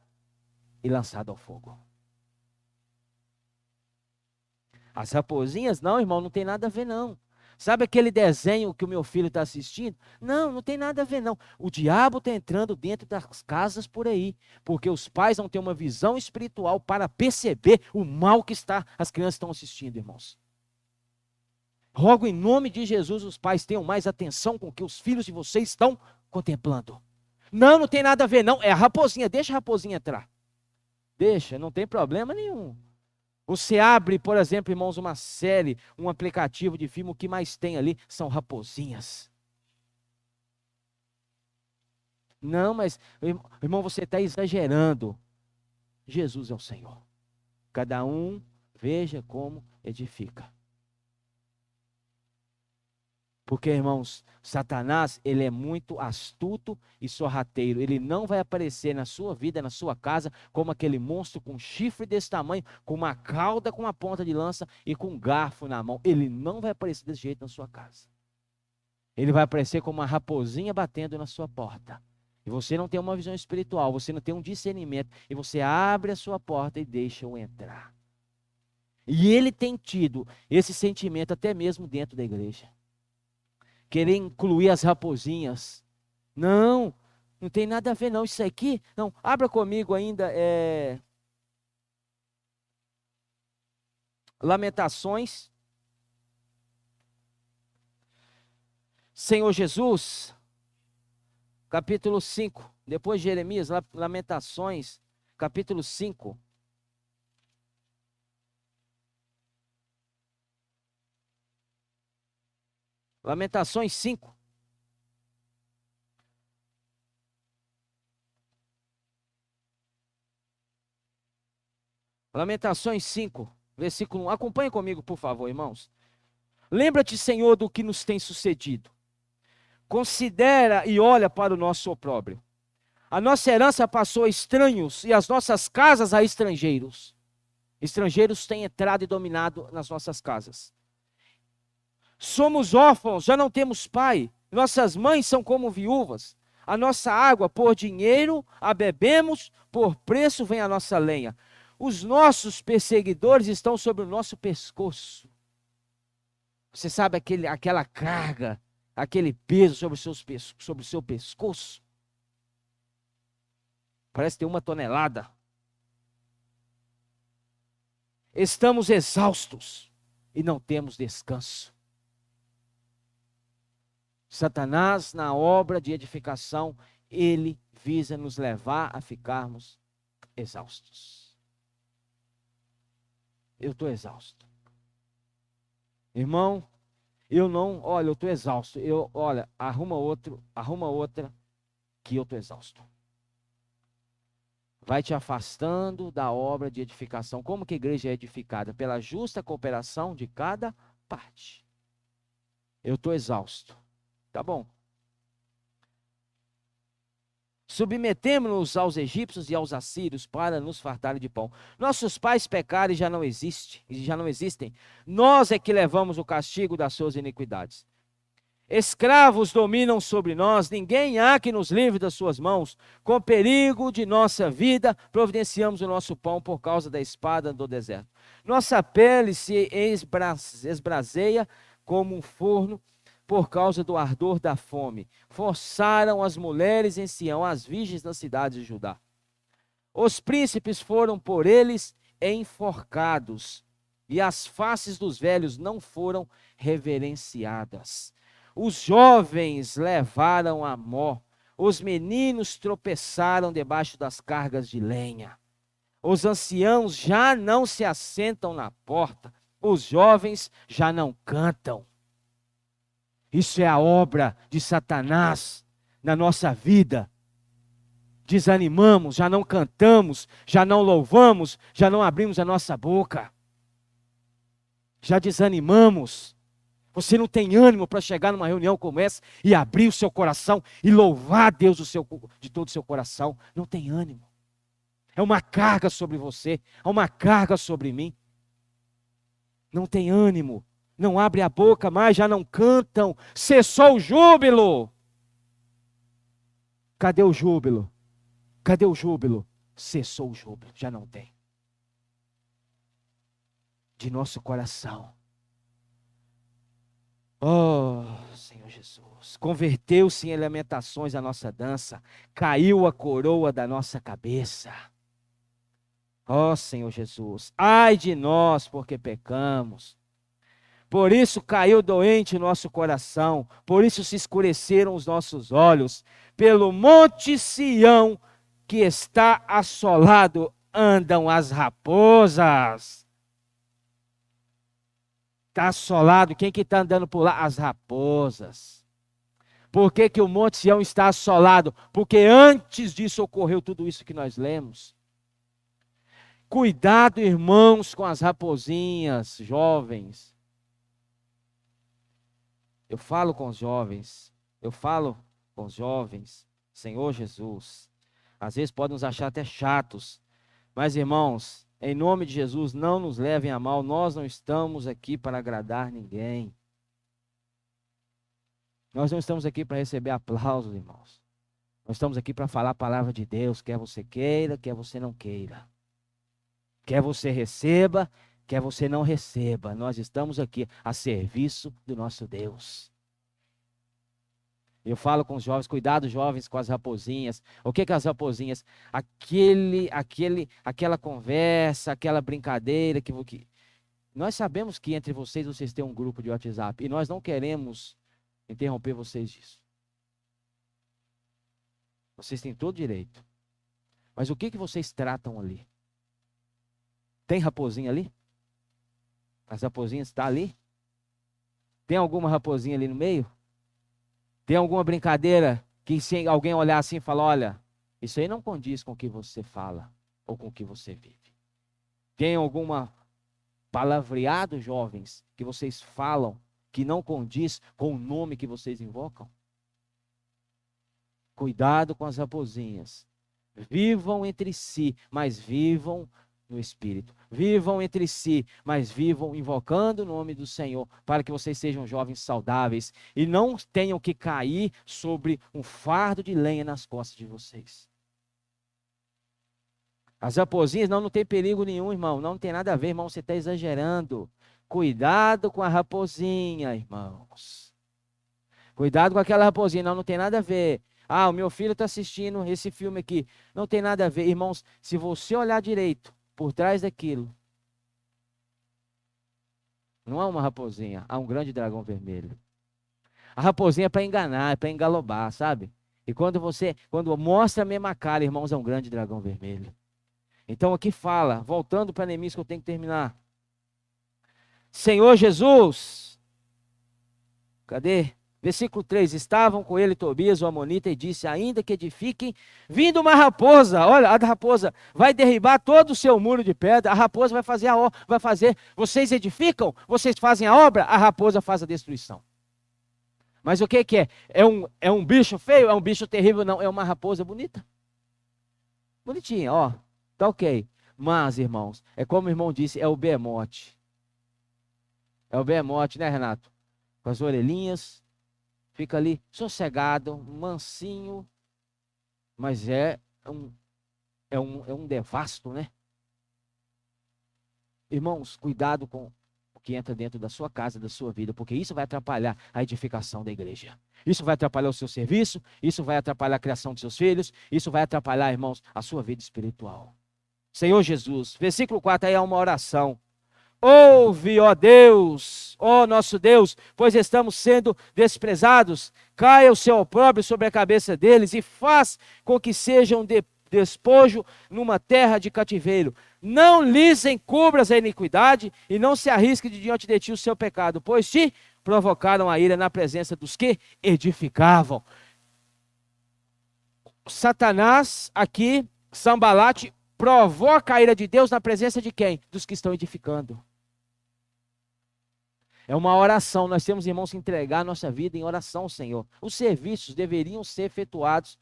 e lançada ao fogo. As raposinhas, não, irmão, não tem nada a ver, não. Sabe aquele desenho que o meu filho está assistindo? Não tem nada a ver, não. O diabo está entrando dentro das casas por aí, porque os pais não têm uma visão espiritual para perceber o mal que as crianças estão assistindo, irmãos. Rogo em nome de Jesus, os pais tenham mais atenção com o que os filhos de vocês estão contemplando. Não tem nada a ver, não. É a raposinha, deixa a raposinha entrar. Deixa, não tem problema nenhum. Você abre, por exemplo, irmãos, uma série, um aplicativo de filme, o que mais tem ali são raposinhas. Não, mas, irmão, você está exagerando. Jesus é o Senhor. Cada um veja como edifica. Porque, irmãos, Satanás, ele é muito astuto e sorrateiro. Ele não vai aparecer na sua vida, na sua casa, como aquele monstro com chifre desse tamanho, com uma cauda, com uma ponta de lança e com um garfo na mão. Ele não vai aparecer desse jeito na sua casa. Ele vai aparecer como uma raposinha batendo na sua porta. E você não tem uma visão espiritual, você não tem um discernimento. E você abre a sua porta e deixa-o entrar. E ele tem tido esse sentimento até mesmo dentro da igreja. Querer incluir as raposinhas. Não tem nada a ver não. Isso aqui, não, abra comigo ainda, Lamentações. Senhor Jesus, capítulo 5, depois de Jeremias, Lamentações, capítulo 5. Lamentações 5. Lamentações 5, versículo 1. Acompanhe comigo, por favor, irmãos. Lembra-te, Senhor, do que nos tem sucedido. Considera e olha para o nosso opróbrio. A nossa herança passou a estranhos e as nossas casas a estrangeiros. Estrangeiros têm entrado e dominado nas nossas casas. Somos órfãos, já não temos pai. Nossas mães são como viúvas. A nossa água, por dinheiro, a bebemos, por preço vem a nossa lenha. Os nossos perseguidores estão sobre o nosso pescoço. Você sabe aquela carga, aquele peso sobre o seu pescoço? Parece ter 1 tonelada. Estamos exaustos e não temos descanso. Satanás, na obra de edificação, ele visa nos levar a ficarmos exaustos. Eu estou exausto. Irmão, eu estou exausto. Olha, arruma outra que eu estou exausto. Vai te afastando da obra de edificação. Como que a igreja é edificada? Pela justa cooperação de cada parte. Eu estou exausto. Tá bom. Submetemos-nos aos egípcios e aos assírios para nos fartarem de pão. Nossos pais pecaram e já não existem. Nós é que levamos o castigo das suas iniquidades. Escravos dominam sobre nós, ninguém há que nos livre das suas mãos. Com perigo de nossa vida, providenciamos o nosso pão por causa da espada do deserto. Nossa pele se esbraseia como um forno por causa do ardor da fome. Forçaram as mulheres em Sião, as virgens nas cidades de Judá. Os príncipes foram por eles enforcados, e as faces dos velhos não foram reverenciadas. Os jovens levaram a mó, os meninos tropeçaram debaixo das cargas de lenha. Os anciãos já não se assentam na porta, os jovens já não cantam. Isso é a obra de Satanás na nossa vida. Desanimamos, já não cantamos, já não louvamos, já não abrimos a nossa boca. Já desanimamos. Você não tem ânimo para chegar numa reunião como essa e abrir o seu coração e louvar a Deus de todo o seu coração. Não tem ânimo. É uma carga sobre você, é uma carga sobre mim. Não tem ânimo. Não abre a boca mais, já não cantam. Cessou o júbilo. Cadê o júbilo? Cadê o júbilo? Cessou o júbilo, já não tem. De nosso coração. Oh, Senhor Jesus. Converteu-se em lamentações a nossa dança. Caiu a coroa da nossa cabeça. Oh, Senhor Jesus. Ai de nós, porque pecamos. Por isso caiu doente o nosso coração. Por isso se escureceram os nossos olhos. Pelo monte Sião, que está assolado, andam as raposas. Está assolado. Quem que está andando por lá? As raposas. Por que que o monte Sião está assolado? Porque antes disso ocorreu tudo isso que nós lemos. Cuidado, irmãos, com as raposinhas, jovens. Eu falo com os jovens. Senhor Jesus. Às vezes podem nos achar até chatos. Mas, irmãos, em nome de Jesus, não nos levem a mal. Nós não estamos aqui para agradar ninguém. Nós não estamos aqui para receber aplausos, irmãos. Nós estamos aqui para falar a palavra de Deus, quer você queira, quer você não queira. Quer você receba, quer você não receba. Nós estamos aqui a serviço do nosso Deus. Eu falo com os jovens, cuidado jovens com as raposinhas. O que é as raposinhas? Aquela conversa, aquela brincadeira que nós sabemos que entre vocês têm um grupo de WhatsApp e nós não queremos interromper vocês disso. Vocês têm todo direito. Mas o que vocês tratam ali? Tem raposinha ali? As raposinhas estão ali? Tem alguma raposinha ali no meio? Tem alguma brincadeira que se alguém olhar assim e falar, olha, isso aí não condiz com o que você fala ou com o que você vive. Tem alguma palavreado, jovens, que vocês falam que não condiz com o nome que vocês invocam? Cuidado com as raposinhas. Vivam entre si, mas vivam no Espírito. Vivam entre si, mas vivam invocando o nome do Senhor, para que vocês sejam jovens saudáveis e não tenham que cair sobre um fardo de lenha nas costas de vocês. As raposinhas não tem perigo nenhum, irmão. Não tem nada a ver, irmão. Você está exagerando. Cuidado com a raposinha, irmãos. Cuidado com aquela raposinha. Não tem nada a ver. Ah, o meu filho está assistindo esse filme aqui. Não tem nada a ver. Irmãos, se você olhar direito, por trás daquilo, não há uma raposinha, há um grande dragão vermelho. A raposinha é para enganar, é para engalobar, sabe? E quando mostra a mesma cara, irmãos, é um grande dragão vermelho. Então aqui fala, voltando para Neemias que eu tenho que terminar. Senhor Jesus, cadê? Versículo 3, estavam com ele Tobias, o amonita, e disse, ainda que edifiquem, vindo uma raposa, olha, a raposa vai derribar todo o seu muro de pedra, a raposa vai fazer, vocês edificam, vocês fazem a obra, a raposa faz a destruição. Mas o que que é? É um bicho feio? É um bicho terrível? Não, é uma raposa bonita. Bonitinha, ó, tá ok. Mas, irmãos, é como o irmão disse, é o behemote. É o behemote, né, Renato? Com as orelhinhas, fica ali sossegado, mansinho, mas é um devasto, né? Irmãos, cuidado com o que entra dentro da sua casa, da sua vida, porque isso vai atrapalhar a edificação da igreja. Isso vai atrapalhar o seu serviço, isso vai atrapalhar a criação de seus filhos, isso vai atrapalhar, irmãos, a sua vida espiritual. Senhor Jesus, versículo 4 aí é uma oração. Ouve, ó Deus, ó nosso Deus, pois estamos sendo desprezados. Caia o seu opróbrio sobre a cabeça deles e faz com que sejam despojo numa terra de cativeiro. Não lhes encubras a iniquidade e não se arrisque de diante de ti o seu pecado, pois te provocaram a ira na presença dos que edificavam. Satanás aqui, Sambalate, provoca a ira de Deus na presença de quem? Dos que estão edificando. É uma oração, nós temos, irmãos, que entregar a nossa vida em oração ao Senhor. Os serviços deveriam ser efetuados,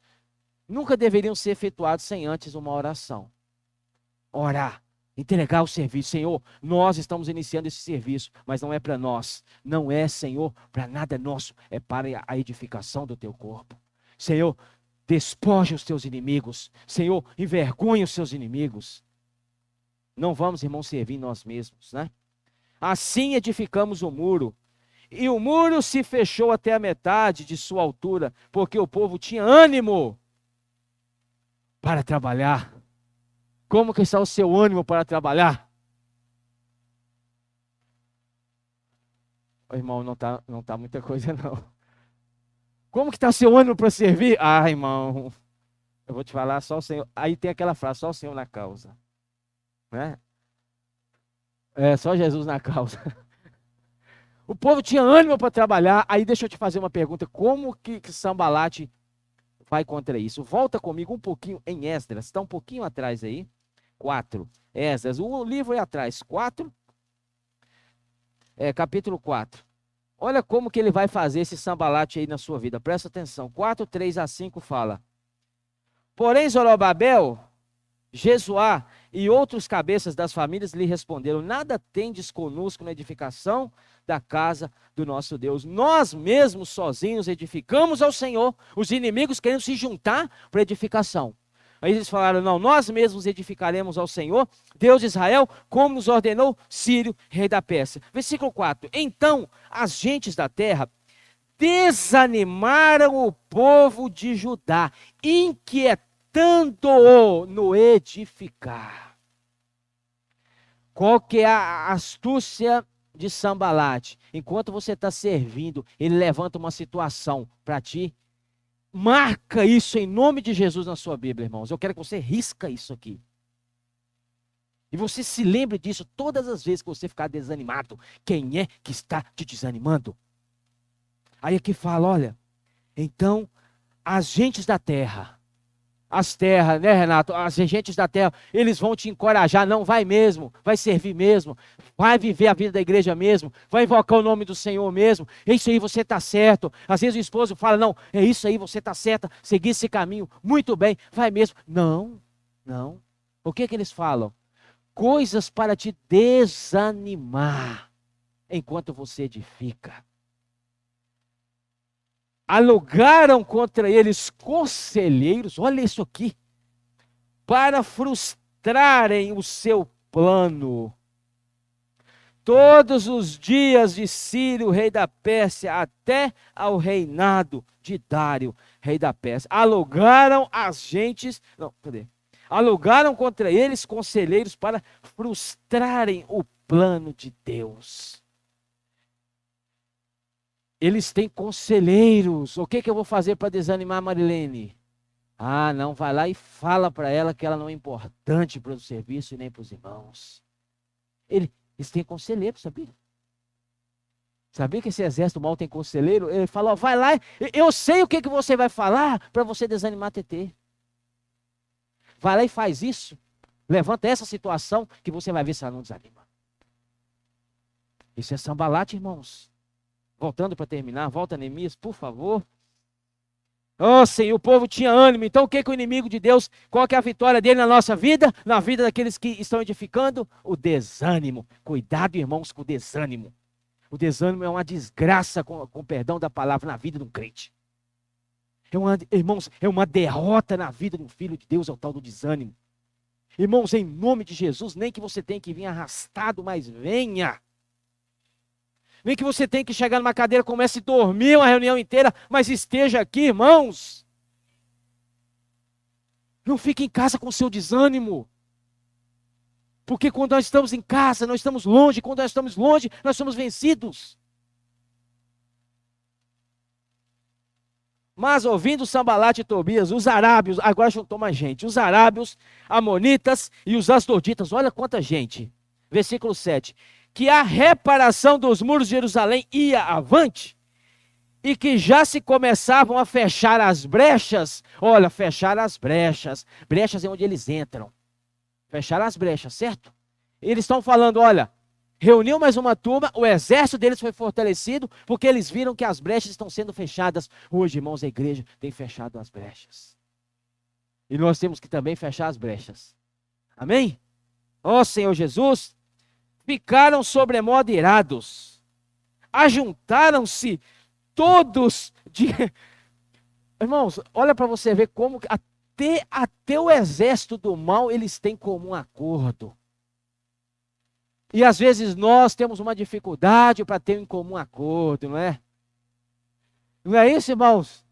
nunca deveriam ser efetuados sem antes uma oração. Orar, entregar o serviço. Senhor, nós estamos iniciando esse serviço, mas não é para nós. Não é, Senhor, para nada nosso. É para a edificação do teu corpo. Senhor, despoja os teus inimigos. Senhor, envergonha os seus inimigos. Não vamos, irmãos, servir nós mesmos, né? Assim edificamos o muro. E o muro se fechou até a metade de sua altura, porque o povo tinha ânimo para trabalhar. Como que está o seu ânimo para trabalhar? Oh, irmão, não tá muita coisa não. Como que está o seu ânimo para servir? Ah, irmão, eu vou te falar, só o Senhor. Aí tem aquela frase, só o Senhor na causa. Né? É, só Jesus na causa. O povo tinha ânimo para trabalhar. Aí deixa eu te fazer uma pergunta. Como que Sambalate vai contra isso? Volta comigo um pouquinho em Esdras. Está um pouquinho atrás aí. 4. Esdras. O livro é atrás. 4. Capítulo 4. Olha como que ele vai fazer esse Sambalate aí na sua vida. Presta atenção. 4, 3 a 5 fala. Porém, Zorobabel, Jesuá e outros cabeças das famílias lhe responderam: nada tendes conosco na edificação da casa do nosso Deus. Nós mesmos sozinhos edificamos ao Senhor. Os inimigos querendo se juntar para edificação. Aí eles falaram: não, nós mesmos edificaremos ao Senhor, Deus de Israel, como nos ordenou Círio, rei da Pérsia. Versículo 4. Então as gentes da terra desanimaram o povo de Judá, inquietando-o no edificar. Qual que é a astúcia de Sambalate? Enquanto você está servindo, ele levanta uma situação para ti. Marca isso em nome de Jesus na sua Bíblia, irmãos. Eu quero que você risca isso aqui. E você se lembre disso todas as vezes que você ficar desanimado. Quem é que está te desanimando? Aí aqui fala, olha, então as gentes da terra, as terras, né, Renato? As gentes da terra, eles vão te encorajar. Não, vai mesmo, vai servir mesmo, vai viver a vida da igreja mesmo, vai invocar o nome do Senhor mesmo. É isso aí, você está certo. Às vezes o esposo fala, não, é isso aí, você está certa, seguir esse caminho, muito bem, vai mesmo. Não, não. O que que eles falam? Coisas para te desanimar enquanto você edifica. Alugaram contra eles conselheiros, olha isso aqui, para frustrarem o seu plano. Todos os dias de Círio, rei da Pérsia, até ao reinado de Dário, rei da Pérsia. Alugaram as gentes, não, cadê? Alugaram contra eles conselheiros para frustrarem o plano de Deus. Eles têm conselheiros. O que eu vou fazer para desanimar a Marilene? Ah, não, vai lá e fala para ela que ela não é importante para o serviço e nem para os irmãos. Eles têm conselheiro, sabia? Sabia que esse exército mal tem conselheiro? Ele fala, ó, vai lá, eu sei o que você vai falar para você desanimar a TT. Vai lá e faz isso. Levanta essa situação que você vai ver se ela não desanima. Isso é Sanbalat, irmãos. Voltando para terminar, volta Neemias, por favor. Oh, Senhor, o povo tinha ânimo. Então o que o inimigo de Deus, qual que é a vitória dele na nossa vida? Na vida daqueles que estão edificando? O desânimo. Cuidado, irmãos, com o desânimo. O desânimo é uma desgraça, com perdão da palavra, na vida de um crente. Irmãos, é uma derrota na vida de um filho de Deus, é o tal do desânimo. Irmãos, em nome de Jesus, nem que você tenha que vir arrastado, mas venha. Nem que você tenha que chegar numa cadeira, comece a dormir uma reunião inteira, mas esteja aqui, irmãos. Não fique em casa com o seu desânimo. Porque quando nós estamos em casa, nós estamos longe. Quando nós estamos longe, nós somos vencidos. Mas ouvindo Sanbalat e Tobias, os arábios, agora juntou mais gente, os arábios, amonitas e os asdoditas, olha quanta gente. Versículo 7. Que a reparação dos muros de Jerusalém ia avante, e que já se começavam a fechar as brechas. Olha, fechar as brechas. Brechas é onde eles entram. Fechar as brechas, certo? Eles estão falando, olha, reuniu mais uma turma, o exército deles foi fortalecido, porque eles viram que as brechas estão sendo fechadas. Hoje, irmãos, a igreja tem fechado as brechas. E nós temos que também fechar as brechas. Amém? Ó Senhor Jesus, ficaram sobremodo irados. Ajuntaram-se todos de... Irmãos, olha para você ver como até o exército do mal eles têm comum acordo. E às vezes nós temos uma dificuldade para ter um comum acordo, não é? Não é isso, irmãos?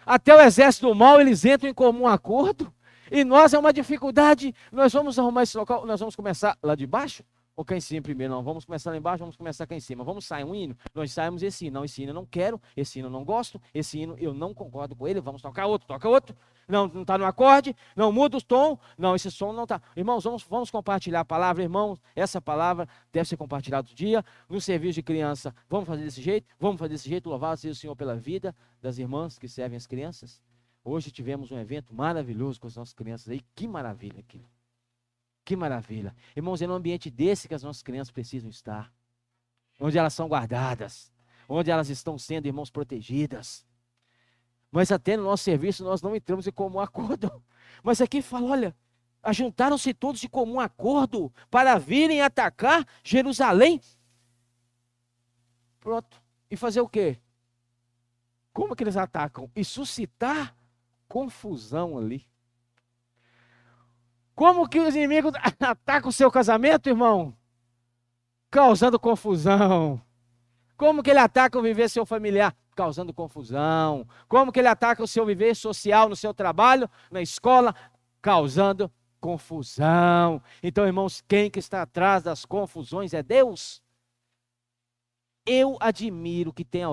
Até o exército do mal eles entram em comum acordo. E nós é uma dificuldade. Nós vamos arrumar esse local, nós vamos começar lá de baixo? Ou cá em cima primeiro? Não, vamos começar lá embaixo, vamos começar cá em cima. Vamos sair um hino? Nós saímos esse hino. Não, esse hino eu não quero, esse hino eu não gosto, esse hino eu não concordo com ele, vamos tocar outro, toca outro. Não está no acorde, não muda o tom, não, esse som não está. Irmãos, vamos compartilhar a palavra, irmãos, essa palavra deve ser compartilhada todo dia, no serviço de criança, vamos fazer desse jeito, louvado seja o Senhor pela vida das irmãs que servem as crianças. Hoje tivemos um evento maravilhoso com as nossas crianças aí, que maravilha aquilo. Que maravilha. Irmãos, é num ambiente desse que as nossas crianças precisam estar. Onde elas são guardadas. Onde elas estão sendo, irmãos, protegidas. Mas até no nosso serviço nós não entramos em comum acordo. Mas aqui fala, olha, ajuntaram-se todos de comum acordo para virem atacar Jerusalém. Pronto. E fazer o quê? Como que eles atacam? E suscitar confusão ali. Como que os inimigos atacam o seu casamento, irmão? Causando confusão. Como que ele ataca o viver seu familiar? Causando confusão. Como que ele ataca o seu viver social no seu trabalho, na escola? Causando confusão. Então, irmãos, quem que está atrás das confusões é Deus. Eu admiro que tem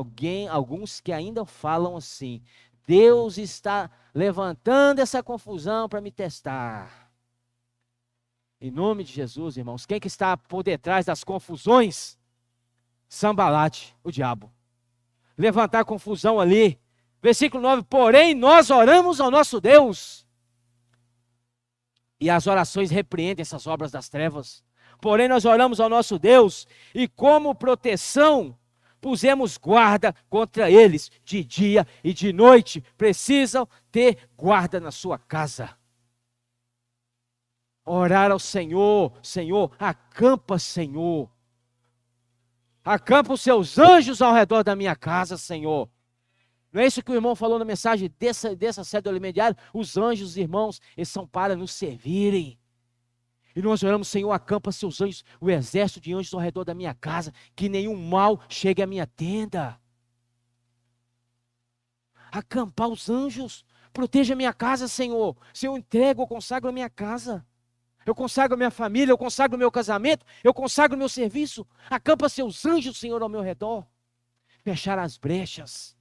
alguns que ainda falam assim, Deus está levantando essa confusão para me testar. Em nome de Jesus, irmãos, quem que está por detrás das confusões? Sanbalat, o diabo. Levantar confusão ali. Versículo 9, porém nós oramos ao nosso Deus. E as orações repreendem essas obras das trevas. Porém nós oramos ao nosso Deus e como proteção pusemos guarda contra eles de dia e de noite. Precisam ter guarda na sua casa. Orar ao Senhor, Senhor, acampa, Senhor. Acampa os seus anjos ao redor da minha casa, Senhor. Não é isso que o irmão falou na mensagem dessa série do Alimento Diário? Os anjos, irmãos, eles são para nos servirem. E nós oramos, Senhor, acampa seus anjos, o exército de anjos ao redor da minha casa, que nenhum mal chegue à minha tenda. acampar os anjos. Proteja a minha casa, Senhor. Se eu entrego, eu consagro a minha casa. Eu consagro a minha família, eu consagro o meu casamento, eu consagro o meu serviço. Acampa seus anjos, Senhor, ao meu redor. Fechar as brechas,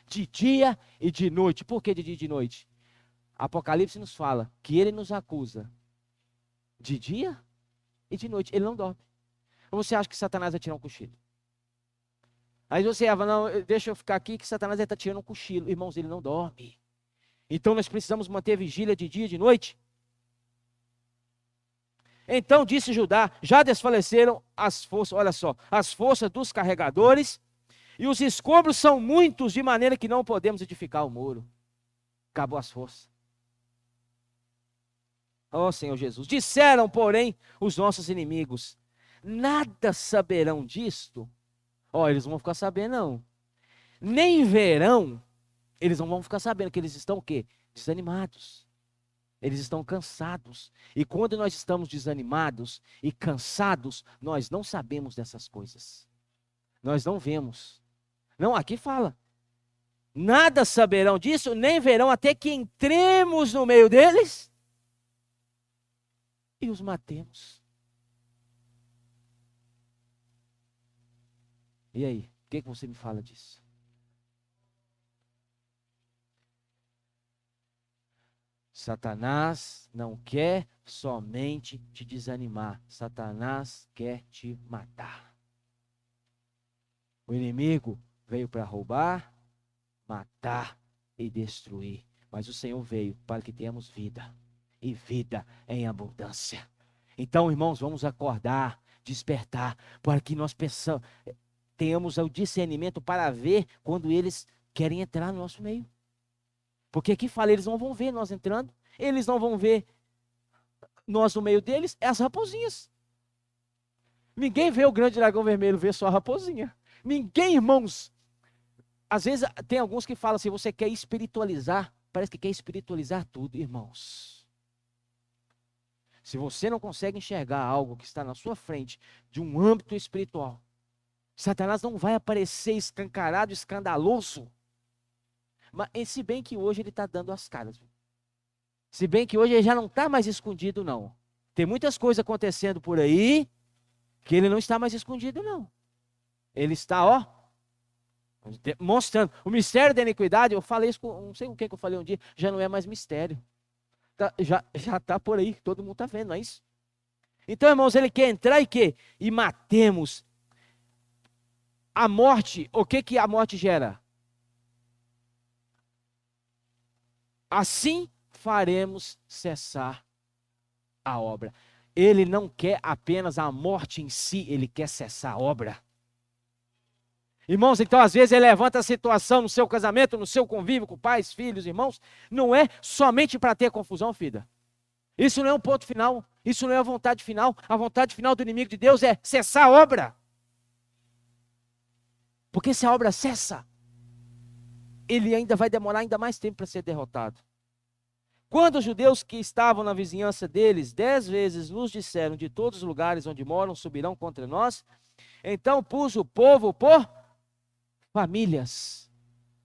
de dia e de noite. Por que de dia e de noite? Apocalipse nos fala que ele nos acusa de dia e de noite. Ele não dorme. Ou você acha que Satanás vai tirar um cochilo? Aí você fala, não, deixa eu ficar aqui que Satanás está tirando um cochilo. Irmãos, ele não dorme. Então nós precisamos manter vigília de dia e de noite. Então disse Judá, já desfaleceram as forças, olha só, as forças dos carregadores, e os escombros são muitos, de maneira que não podemos edificar o muro. Acabou as forças. Ó Senhor Jesus, disseram, porém, os nossos inimigos, nada saberão disto. Ó, eles não vão ficar sabendo, não. Nem verão, eles não vão ficar sabendo que eles estão o quê? Desanimados. Eles estão cansados. E quando nós estamos desanimados e cansados, nós não sabemos dessas coisas. Nós não vemos. Não, aqui fala. Nada saberão disso, nem verão até que entremos no meio deles e os matemos. E aí, o que você me fala disso? Satanás não quer somente te desanimar. Satanás quer te matar. O inimigo veio para roubar, matar e destruir. Mas o Senhor veio para que tenhamos vida. E vida em abundância. Então, irmãos, vamos acordar, despertar, para que nós tenhamos o discernimento para ver quando eles querem entrar no nosso meio. Porque aqui fala, eles não vão ver nós entrando, eles não vão ver nós no meio deles, é as raposinhas. Ninguém vê o grande dragão vermelho, vê só a raposinha. Ninguém, irmãos. Às vezes tem alguns que falam assim, você quer espiritualizar, parece que quer espiritualizar tudo, irmãos. Se você não consegue enxergar algo que está na sua frente, de um âmbito espiritual, Satanás não vai aparecer escancarado, escandaloso. Mas se bem que hoje ele está dando as caras. Se bem que hoje ele já não está mais escondido, não. Tem muitas coisas acontecendo por aí, que ele não está mais escondido, não. Ele está, ó, mostrando. O mistério da iniquidade, eu falei isso, não sei com quem que eu falei um dia, já não é mais mistério. Já está por aí, todo mundo está vendo, não é isso? Então, irmãos, ele quer entrar e quê? E matemos. A morte, o que a morte gera? Assim faremos cessar a obra. Ele não quer apenas a morte em si, ele quer cessar a obra. Irmãos, então às vezes ele levanta a situação no seu casamento, no seu convívio com pais, filhos, irmãos, não é somente para ter confusão, filha. Isso não é um ponto final, isso não é a vontade final. A vontade final do inimigo de Deus é cessar a obra. Porque se a obra cessa, ele ainda vai demorar ainda mais tempo para ser derrotado. Quando os judeus que estavam na vizinhança deles 10 vezes nos disseram, de todos os lugares onde moram subirão contra nós, então pus o povo por famílias.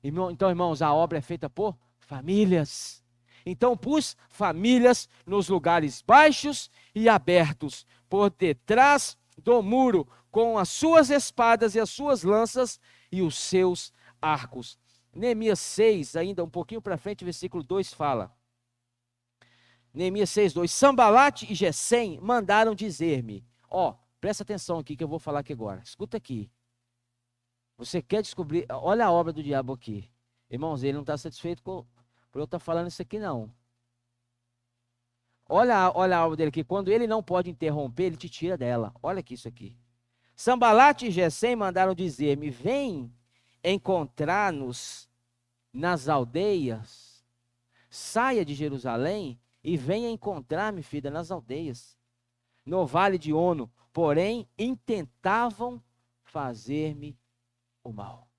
Então, irmãos, a obra é feita por famílias. Então pus famílias nos lugares baixos e abertos, por detrás do muro, com as suas espadas e as suas lanças e os seus arcos. Neemias 6, ainda um pouquinho para frente, versículo 2 fala. Neemias 6, 2. Sambalate e Gesem mandaram dizer-me. Ó, presta atenção aqui que eu vou falar aqui agora. Escuta aqui. Você quer descobrir, olha a obra do diabo aqui. Irmãos, ele não está satisfeito por eu estar falando isso aqui, não. Olha a obra dele aqui. Quando ele não pode interromper, ele te tira dela. Olha aqui isso aqui. Sambalate e Gesem mandaram dizer-me, vem encontrar-nos nas aldeias, saia de Jerusalém e venha encontrar-me, filha, nas aldeias, no vale de Ono, porém intentavam fazer-me o mal.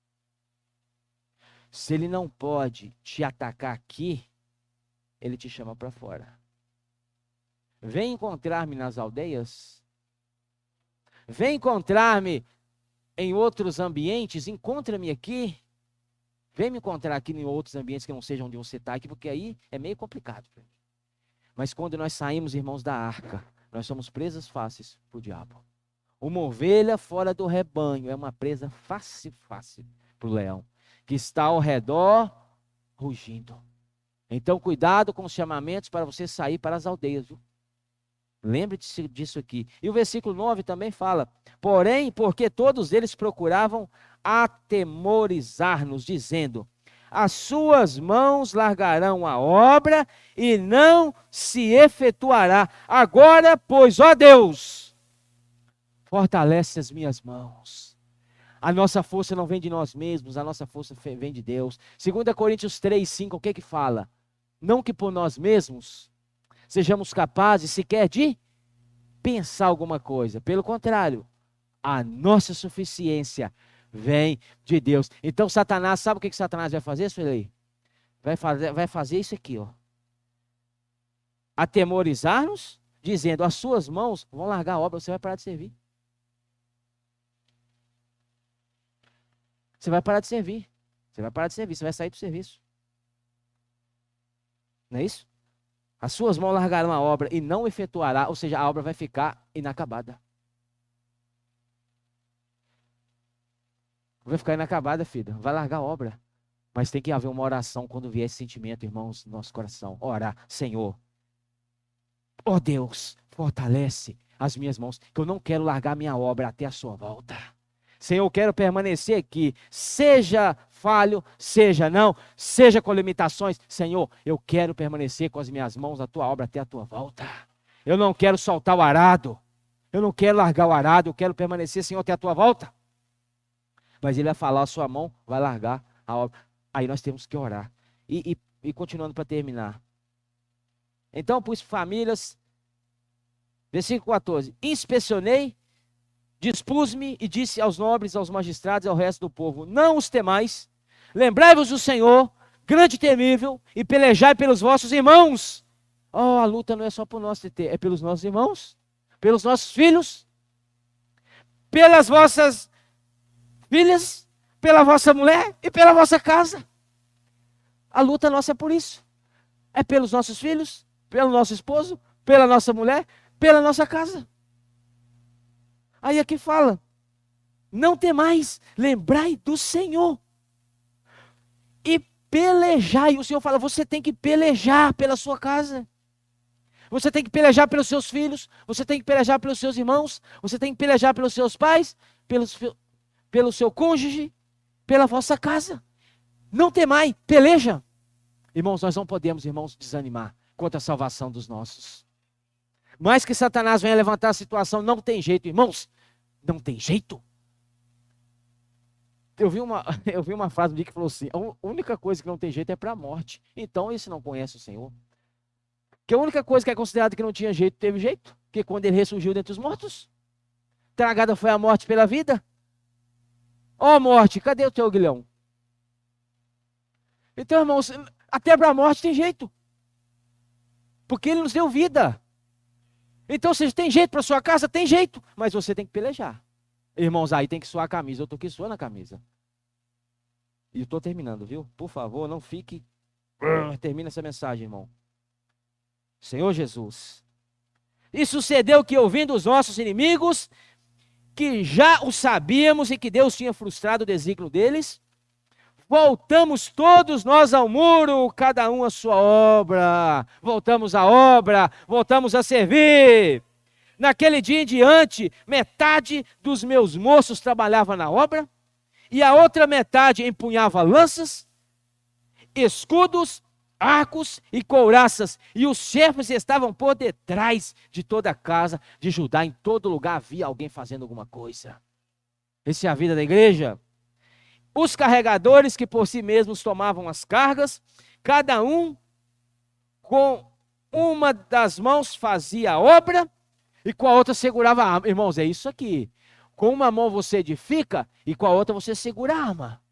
Se ele não pode te atacar aqui, ele te chama para fora. Vem encontrar-me nas aldeias, vem encontrar-me em outros ambientes, encontra-me aqui, Vem me encontrar aqui em outros ambientes que não sejam onde você está aqui, porque aí é meio complicado. Mas quando nós saímos, irmãos, da arca, nós somos presas fáceis para o diabo. Uma ovelha fora do rebanho é uma presa fácil para o leão, que está ao redor rugindo. Então, cuidado com os chamamentos para você sair para as aldeias, viu? Lembre-se disso aqui. E o versículo 9 também fala: porém, porque todos eles procuravam atemorizar-nos, dizendo: as suas mãos largarão a obra e não se efetuará. Agora, pois, ó Deus, fortalece as minhas mãos. A nossa força não vem de nós mesmos, a nossa força vem de Deus. 2 Coríntios 3:5, o que que fala? Não que por nós mesmos sejamos capazes sequer de pensar alguma coisa. Pelo contrário, a nossa suficiência vem de Deus. Então Satanás, sabe o que Satanás vai fazer, Sueli? Vai fazer isso aqui, ó. Atemorizar-nos, dizendo: as suas mãos vão largar a obra, você vai parar de servir. Você vai parar de servir. Você vai parar de servir, você vai sair do serviço. Não é isso? As suas mãos largarão a obra e não efetuará, ou seja, a obra vai ficar inacabada. Vai ficar inacabada, filha. Vai largar a obra. Mas tem que haver uma oração quando vier esse sentimento, irmãos, no nosso coração. Orar: Senhor, ó Deus, fortalece as minhas mãos, que eu não quero largar minha obra até a sua volta. Senhor, eu quero permanecer aqui, seja falho, seja não, seja com limitações. Senhor, eu quero permanecer com as minhas mãos na tua obra até a tua volta. Eu não quero soltar o arado, eu não quero largar o arado, eu quero permanecer, Senhor, até a tua volta. Mas ele vai falar: a sua mão vai largar a obra. Aí nós temos que orar. E continuando para terminar. Então, pus famílias, versículo 14: inspecionei, dispus-me e disse aos nobres, aos magistrados e ao resto do povo: não os temais, lembrai-vos do Senhor, grande e temível, e pelejai pelos vossos irmãos. Oh, a luta não é só por nós, é pelos nossos irmãos, pelos nossos filhos, pelas vossas filhas, pela vossa mulher e pela vossa casa. A luta nossa é por isso. É pelos nossos filhos, pelo nosso esposo, pela nossa mulher, pela nossa casa. Aí aqui fala: não temais, lembrai do Senhor e pelejai. O Senhor fala: você tem que pelejar pela sua casa. Você tem que pelejar pelos seus filhos, você tem que pelejar pelos seus irmãos, você tem que pelejar pelos seus pais, pelo seu cônjuge, pela vossa casa. Não temai, peleja. Irmãos, nós não podemos, irmãos, desanimar contra a salvação dos nossos. Mais que Satanás venha levantar a situação, não tem jeito, irmãos. Não tem jeito. Eu vi uma frase um dia que falou assim: a única coisa que não tem jeito é para a morte. Então esse não conhece o Senhor. Que a única coisa que é considerada que não tinha jeito, teve jeito. Porque quando ele ressurgiu dentre os mortos, tragada foi a morte pela vida. Ó morte, cadê o teu aguilhão? Então, irmãos, até para a morte tem jeito. Porque ele nos deu vida. Então, se tem jeito para sua casa, tem jeito. Mas você tem que pelejar. Irmãos, aí tem que suar a camisa. Eu estou aqui suando a camisa. E eu estou terminando, viu? Por favor, não fique... Termina essa mensagem, irmão. Senhor Jesus. E sucedeu que, ouvindo os nossos inimigos, que já o sabíamos e que Deus tinha frustrado o desígnio deles, voltamos todos nós ao muro, cada um a sua obra. Voltamos à obra, voltamos a servir. Naquele dia em diante, metade dos meus moços trabalhava na obra, e a outra metade empunhava lanças, escudos, arcos e couraças, e os chefes estavam por detrás de toda a casa de Judá. Em todo lugar havia alguém fazendo alguma coisa. Essa é a vida da igreja. Os carregadores que por si mesmos tomavam as cargas, cada um com uma das mãos fazia a obra e com a outra segurava a arma. Irmãos, é isso aqui. Com uma mão você edifica e com a outra você segura a arma.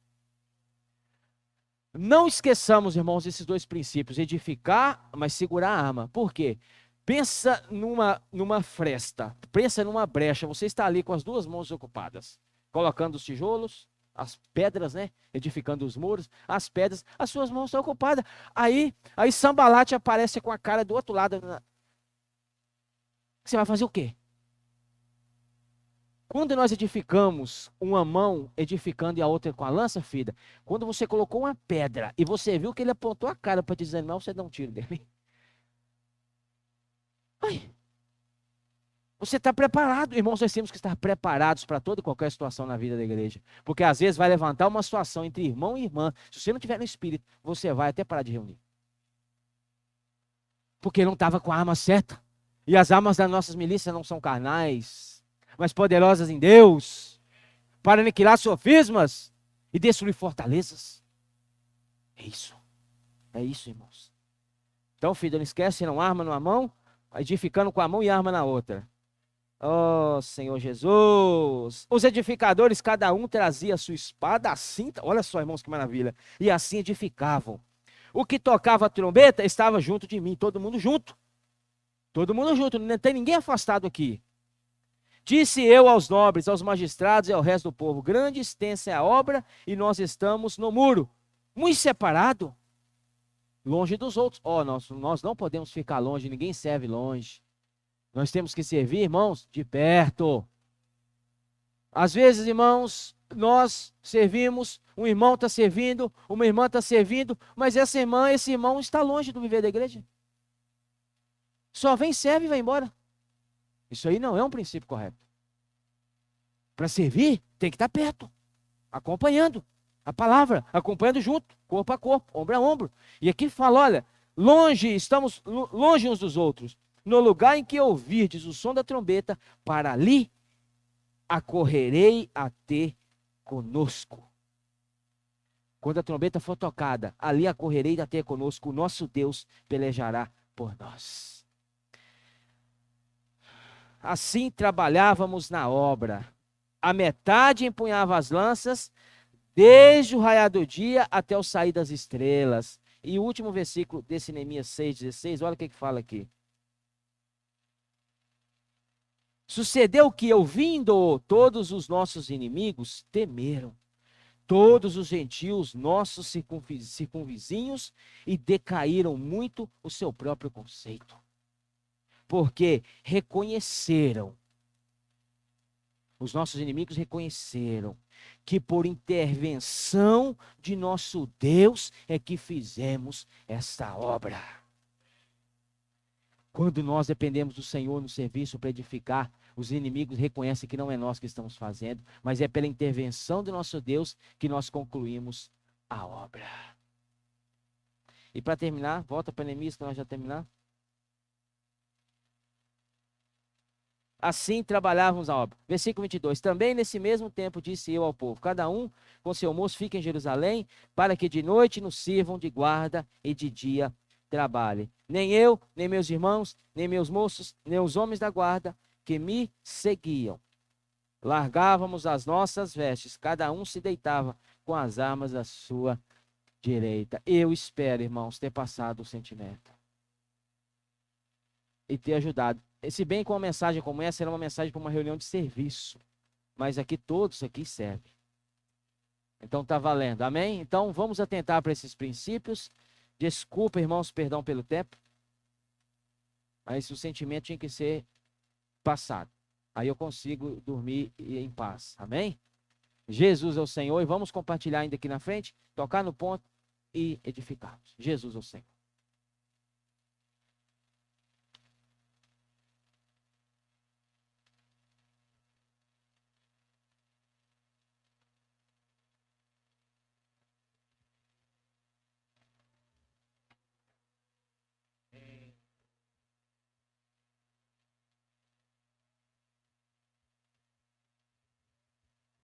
Não esqueçamos, irmãos, esses dois princípios: edificar, mas segurar a arma. Por quê? Pensa numa fresta, pensa numa brecha. Você está ali com as duas mãos ocupadas, colocando os tijolos, as pedras, né? Edificando os muros, as pedras, as suas mãos estão ocupadas. Aí Sambalate aparece com a cara do outro lado. Você vai fazer o quê? Quando nós edificamos uma mão edificando e a outra com a lança, filha, quando você colocou uma pedra e você viu que ele apontou a cara para te desanimar, você dá um tiro dele. Ai, você está preparado. Irmãos, nós temos que estar preparados para toda e qualquer situação na vida da igreja. Porque às vezes vai levantar uma situação entre irmão e irmã. Se você não tiver no espírito, você vai até parar de reunir. Porque não estava com a arma certa. E as armas das nossas milícias não são carnais, mas poderosas em Deus, para aniquilar sofismas e destruir fortalezas. É isso, irmãos. Então, filho, não esquece, não, arma numa mão, edificando com a mão e arma na outra. Oh, Senhor Jesus. Os edificadores, cada um trazia a sua espada, assim, olha só, irmãos, que maravilha. E assim edificavam. O que tocava a trombeta estava junto de mim, todo mundo junto. Todo mundo junto, não tem ninguém afastado aqui. Disse eu aos nobres, aos magistrados e ao resto do povo: grande e extensa é a obra, e nós estamos no muro, muito separado, longe dos outros. Nós não podemos ficar longe, ninguém serve longe. Nós temos que servir, irmãos, de perto. Às vezes, irmãos, nós servimos, um irmão está servindo, uma irmã está servindo, mas essa irmã, esse irmão está longe do viver da igreja. Só vem, serve e vai embora. Isso aí não é um princípio correto. Para servir, tem que estar perto, acompanhando a palavra, acompanhando junto, corpo a corpo, ombro a ombro. E aqui fala, olha, estamos longe uns dos outros. No lugar em que ouvirdes o som da trombeta, para ali acorrerei a ter conosco. Quando a trombeta for tocada, ali acorrerei a ter conosco. O nosso Deus pelejará por nós. Assim trabalhávamos na obra. A metade empunhava as lanças, desde o raiar do dia até o sair das estrelas. E o último versículo desse Neemias 6,16, olha o que fala aqui. Sucedeu que, ouvindo todos os nossos inimigos, temeram. Todos os gentios, nossos circunvizinhos, e decaíram muito o seu próprio conceito. Porque reconheceram, os nossos inimigos reconheceram, que por intervenção de nosso Deus é que fizemos esta obra. Quando nós dependemos do Senhor no serviço para edificar, os inimigos reconhecem que não é nós que estamos fazendo, mas é pela intervenção do nosso Deus que nós concluímos a obra. E para terminar, volta para Neemias, que nós já terminamos. Assim trabalhávamos a obra. Versículo 22. Também nesse mesmo tempo disse eu ao povo: cada um com seu moço fique em Jerusalém, para que de noite nos sirvam de guarda e de dia trabalhem. Nem eu, nem meus irmãos, nem meus moços, nem os homens da guarda que me seguiam. Largávamos as nossas vestes, cada um se deitava com as armas à sua direita. Eu espero, irmãos, ter passado o sentimento e ter ajudado. Se bem com uma mensagem como essa, era uma mensagem para uma reunião de serviço. Mas aqui todos aqui servem. Então está valendo, amém? Então vamos atentar para esses princípios. Desculpa, irmãos, perdão pelo tempo. Mas o sentimento tinha que ser passado. Aí eu consigo dormir em paz, amém? Jesus é o Senhor, e vamos compartilhar ainda aqui na frente, tocar no ponto e edificarmos. Jesus é o Senhor.